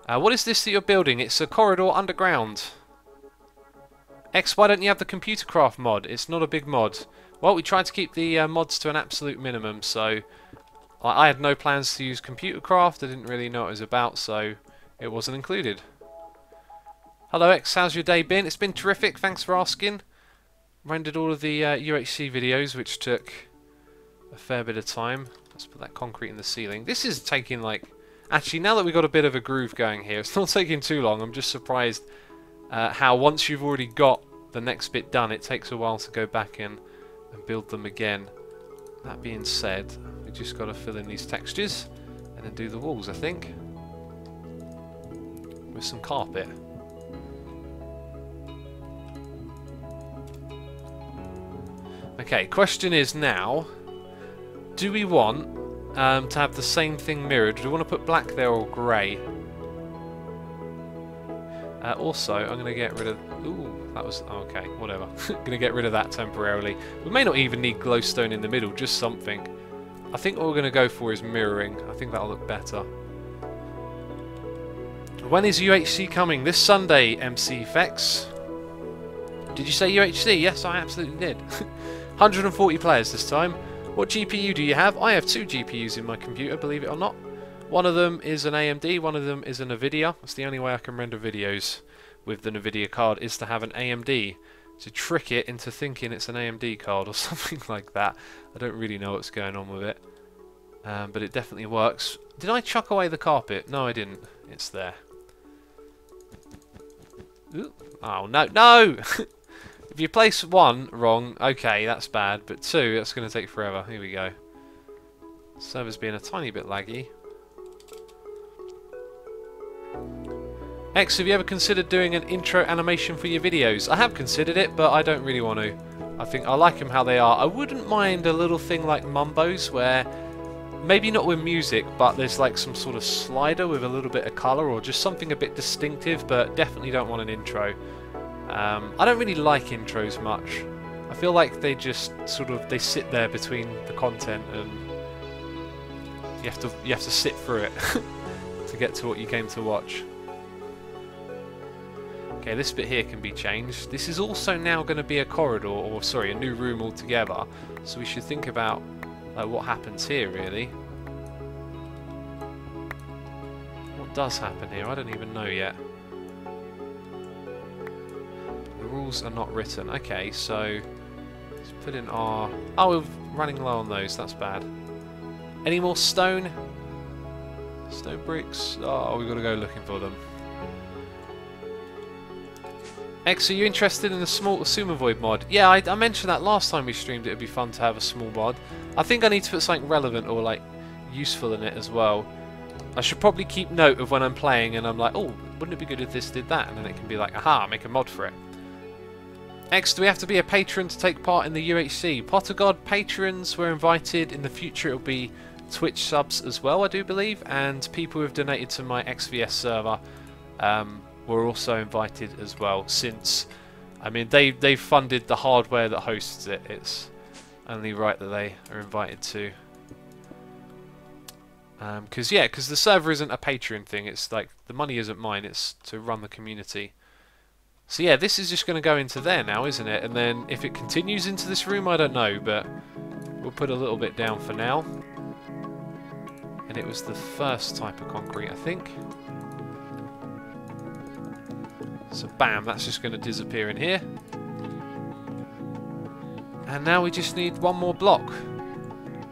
What is this that you're building? It's a corridor underground. X, why don't you have the computer craft mod? It's not a big mod. Well, we tried to keep the mods to an absolute minimum, so I had no plans to use computer craft. I didn't really know what it was about, so it wasn't included. Hello X, how's your day been? It's been terrific, thanks for asking. Rendered all of the UHC videos, which took a fair bit of time. Let's put that concrete in the ceiling. This is taking like... Actually, now that we've got a bit of a groove going here, it's not taking too long. I'm just surprised how once you've already got the next bit done, it takes a while to go back in and build them again. That being said, we just got to fill in these textures and then do the walls, I think, with some carpet. Okay, question is now, do we want to have the same thing mirrored? Do we want to put black there or grey? Also, I'm going to get rid of... Ooh, that was... Oh, okay, whatever. Going to get rid of that temporarily. We may not even need glowstone in the middle, just something. I think what we're going to go for is mirroring. I think that'll look better. When is UHC coming? This Sunday, MC Fex. Did you say UHC? Yes, I absolutely did. 140 players this time. What GPU do you have? I have 2 GPUs in my computer, believe it or not. One of them is an AMD, one of them is a NVIDIA. That's the only way I can render videos with the NVIDIA card, is to have an AMD. To trick it into thinking it's an AMD card or something like that. I don't really know what's going on with it. But it definitely works. Did I chuck away the carpet? No, I didn't. It's there. Ooh. Oh, no, no! If you place 1 wrong, okay, that's bad. But 2, that's going to take forever. Here we go. Server's being a tiny bit laggy. X, have you ever considered doing an intro animation for your videos? I have considered it, but I don't really want to. I think I like them how they are. I wouldn't mind a little thing like Mumbos, where maybe not with music, but there's like some sort of slider with a little bit of colour, or just something a bit distinctive, but definitely don't want an intro. I don't really like intros much. I feel like they just sort of, they sit there between the content, and you have to sit through it to get to what you came to watch. Okay, this bit here can be changed. This is also now going to be a corridor, or sorry, a new room altogether. So we should think about what happens here, really. What does happen here? I don't even know yet. The rules are not written. Okay, so let's put in our... Oh, we're running low on those. That's bad. Any more stone? Stone bricks? Oh, we've got to go looking for them. X, are you interested in the small Xisuminati mod? Yeah, I mentioned that last time we streamed. It would be fun to have a small mod. I think I need to put something relevant or like useful in it as well. I should probably keep note of when I'm playing and I'm like, oh, wouldn't it be good if this did that? And then it can be like, aha, make a mod for it. X, do we have to be a patron to take part in the UHC? Potter God patrons were invited. In the future it'll be Twitch subs as well, I do believe, and people who have donated to my XVS server were also invited as well, since, I mean, they've funded the hardware that hosts it. It's only right that they are invited to. Because the server isn't a Patreon thing. It's like, the money isn't mine, it's to run the community. So yeah, this is just going to go into there now, isn't it? And then if it continues into this room, I don't know, but we'll put a little bit down for now. And it was the first type of concrete, I think. So bam, that's just going to disappear in here. And now we just need one more block.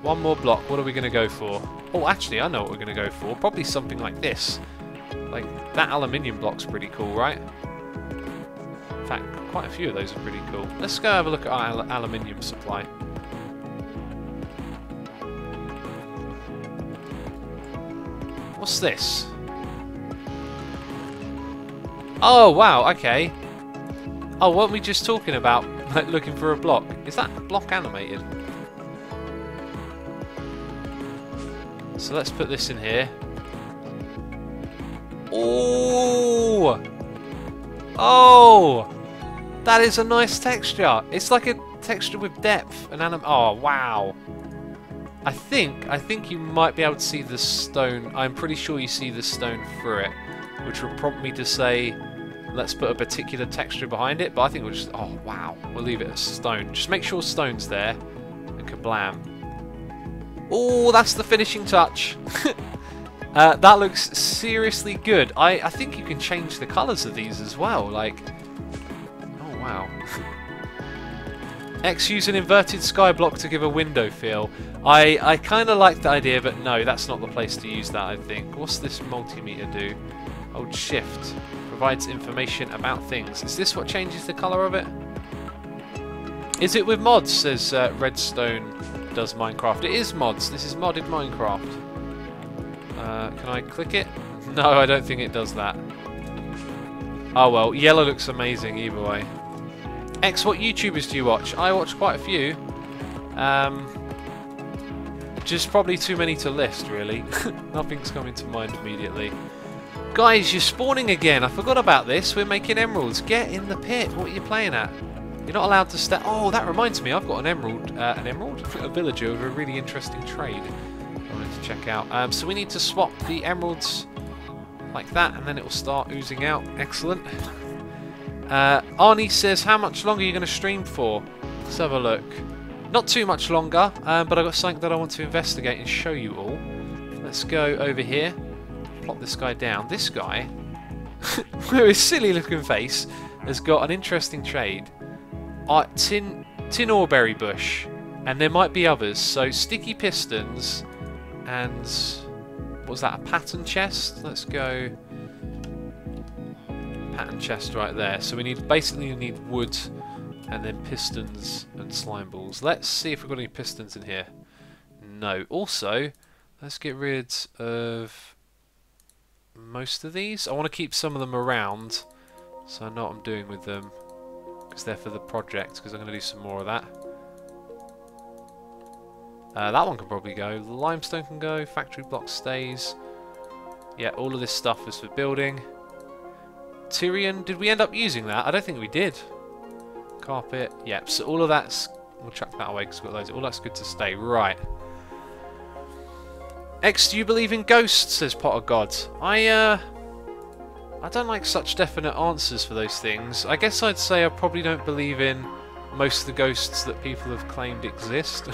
One more block. What are we going to go for? Oh, actually, I know what we're going to go for. Probably something like this. Like, that aluminium block's pretty cool, right? In fact, quite a few of those are pretty cool. Let's go have a look at our aluminium supply. What's this? Oh, wow, okay. Oh, weren't we just talking about like, looking for a block? Is that block animated? So let's put this in here. Oh! Oh! That is a nice texture. It's like a texture with depth and oh, wow. I think you might be able to see the stone. I'm pretty sure you see the stone through it, which will prompt me to say, let's put a particular texture behind it. But I think we'll just, oh, wow. We'll leave it as stone. Just make sure stone's there. And kablam. Oh, that's the finishing touch. That looks seriously good. I think you can change the colours of these as well. Like, oh wow. X use an inverted sky block to give a window feel. I kind of like the idea, but no, that's not the place to use that, I think. What's this multimeter do? Hold shift. Provides information about things. Is this what changes the colour of it? Is it with mods, says Redstone does Minecraft. It is mods. This is modded Minecraft. Can I click it? No, I don't think it does that. Oh well, yellow looks amazing either way. X, what YouTubers do you watch? I watch quite a few. Just probably too many to list, really. Nothing's coming to mind immediately. Guys, you're spawning again. I forgot about this. We're making emeralds. Get in the pit. What are you playing at? You're not allowed to stay. Oh, that reminds me. I've got an emerald. A villager with a really interesting trade I wanted to check out. So we need to swap the emeralds like that, and then it will start oozing out. Excellent. Arnie says, how much longer are you going to stream for? Let's have a look. Not too much longer, but I've got something that I want to investigate and show you all. Let's go over here. Plop this guy down. This guy, with his silly looking face, has got an interesting trade. Tin oreberry bush, and there might be others. So sticky pistons, and what was that? A pattern chest. Let's go. Pattern chest right there. So we basically need wood, and then pistons and slime balls. Let's see if we've got any pistons in here. No. Also, let's get rid of most of these. I want to keep some of them around, so I know what I'm doing with them, because they're for the project, because I'm going to do some more of that. That one can probably go. The limestone can go. Factory block stays. Yeah, all of this stuff is for building. Tyrion, did we end up using that? I don't think we did. Carpet. Yep, so all of that's... We'll chuck that away because we've got loads. All that's good to stay. Right. X, do you believe in ghosts, says Pot of God. I don't like such definite answers for those things. I guess I'd say I probably don't believe in most of the ghosts that people have claimed exist.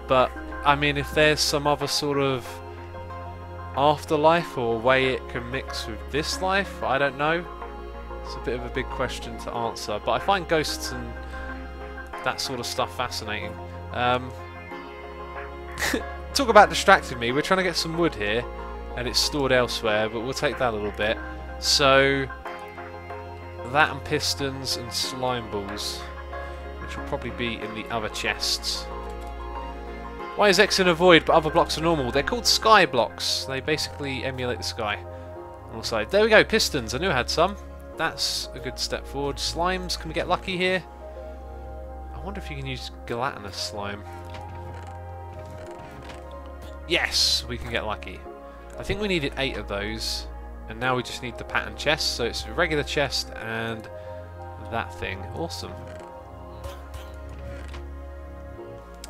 But, I mean, if there's some other sort of afterlife or way it can mix with this life, I don't know. It's a bit of a big question to answer. But I find ghosts and that sort of stuff fascinating. Talk about distracting me. We're trying to get some wood here, and it's stored elsewhere, but we'll take that a little bit. So, that and pistons and slime balls, which will probably be in the other chests. Why is X in a void but other blocks are normal? They're called sky blocks. They basically emulate the sky. On the side. There we go, pistons. I knew I had some. That's a good step forward. Slimes, can we get lucky here? I wonder if you can use gelatinous slime. Yes, we can get lucky. I think we needed 8 of those, and now we just need the pattern chest. So it's a regular chest and that thing. Awesome.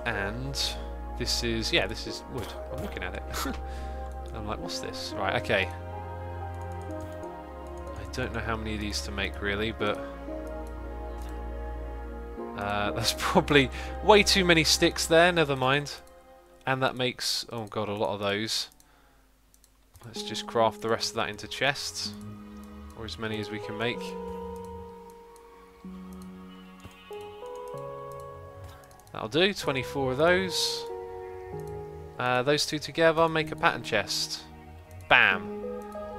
And this is, yeah, this is wood. I'm looking at it. I'm like, what's this? Right, okay. I don't know how many of these to make really, but that's probably way too many sticks there. Never mind. And that makes, oh god, a lot of those. Let's just craft the rest of that into chests, or as many as we can make. That'll do, 24 of those. Those two together make a pattern chest. Bam.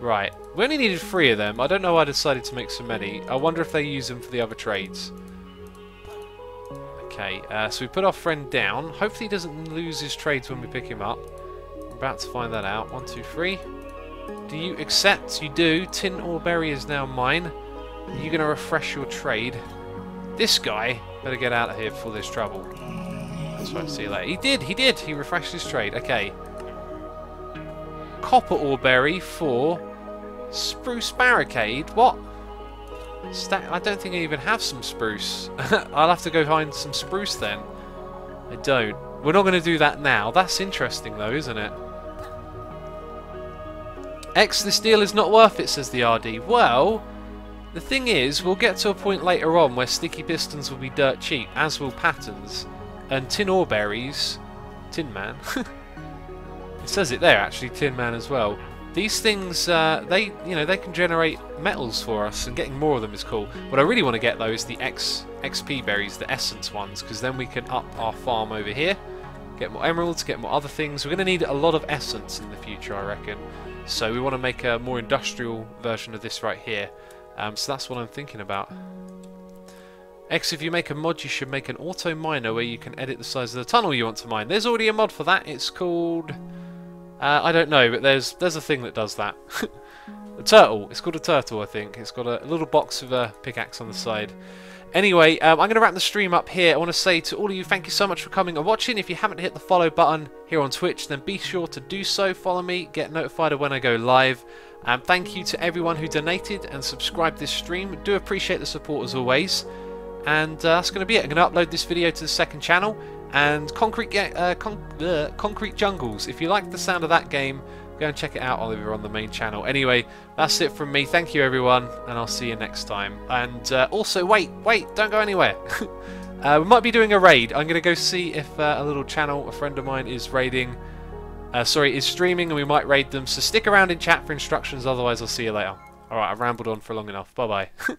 Right, we only needed 3 of them. I don't know why I decided to make so many. I wonder if they use them for the other trades. Okay, so we put our friend down. Hopefully he doesn't lose his trades when we pick him up. We're about to find that out. 1, 2, 3. Do you accept? You do. Tin ore berry is now mine. Are you going to refresh your trade? This guy better get out of here before there's trouble. That's right, see you later. He did! He refreshed his trade. Okay. Copper ore berry for spruce barricade. What? I don't think I even have some spruce. I'll have to go find some spruce then. I don't. We're not going to do that now. That's interesting though, isn't it? X, this deal is not worth it, says the RD. Well, the thing is, we'll get to a point later on where sticky pistons will be dirt cheap, as will patterns, and tin ore berries. Tin Man. It says it there actually, Tin Man as well. These things, they can generate metals for us, and getting more of them is cool. What I really want to get though is the XP berries, the essence ones, because then we can up our farm over here, get more emeralds, get more other things. We're going to need a lot of essence in the future, I reckon. So we want to make a more industrial version of this right here. So that's what I'm thinking about. X, if you make a mod, you should make an auto miner where you can edit the size of the tunnel you want to mine. There's already a mod for that. It's called... I don't know, but there's a thing that does that. A turtle. It's called a turtle, I think. It's got a little box with a pickaxe on the side. Anyway, I'm going to wrap the stream up here. I want to say to all of you, thank you so much for coming and watching. If you haven't hit the follow button here on Twitch, then be sure to do so. Follow me, get notified of when I go live. Thank you to everyone who donated and subscribed this stream. Do appreciate the support as always. And that's going to be it. I'm going to upload this video to the second channel. And Concrete Jungles. If you like the sound of that game, go and check it out over on the main channel. Anyway, that's it from me. Thank you, everyone, and I'll see you next time. And also, wait, don't go anywhere. We might be doing a raid. I'm going to go see if a little channel, a friend of mine, is raiding. Is streaming, and we might raid them. So stick around in chat for instructions. Otherwise, I'll see you later. All right, I've rambled on for long enough. Bye bye.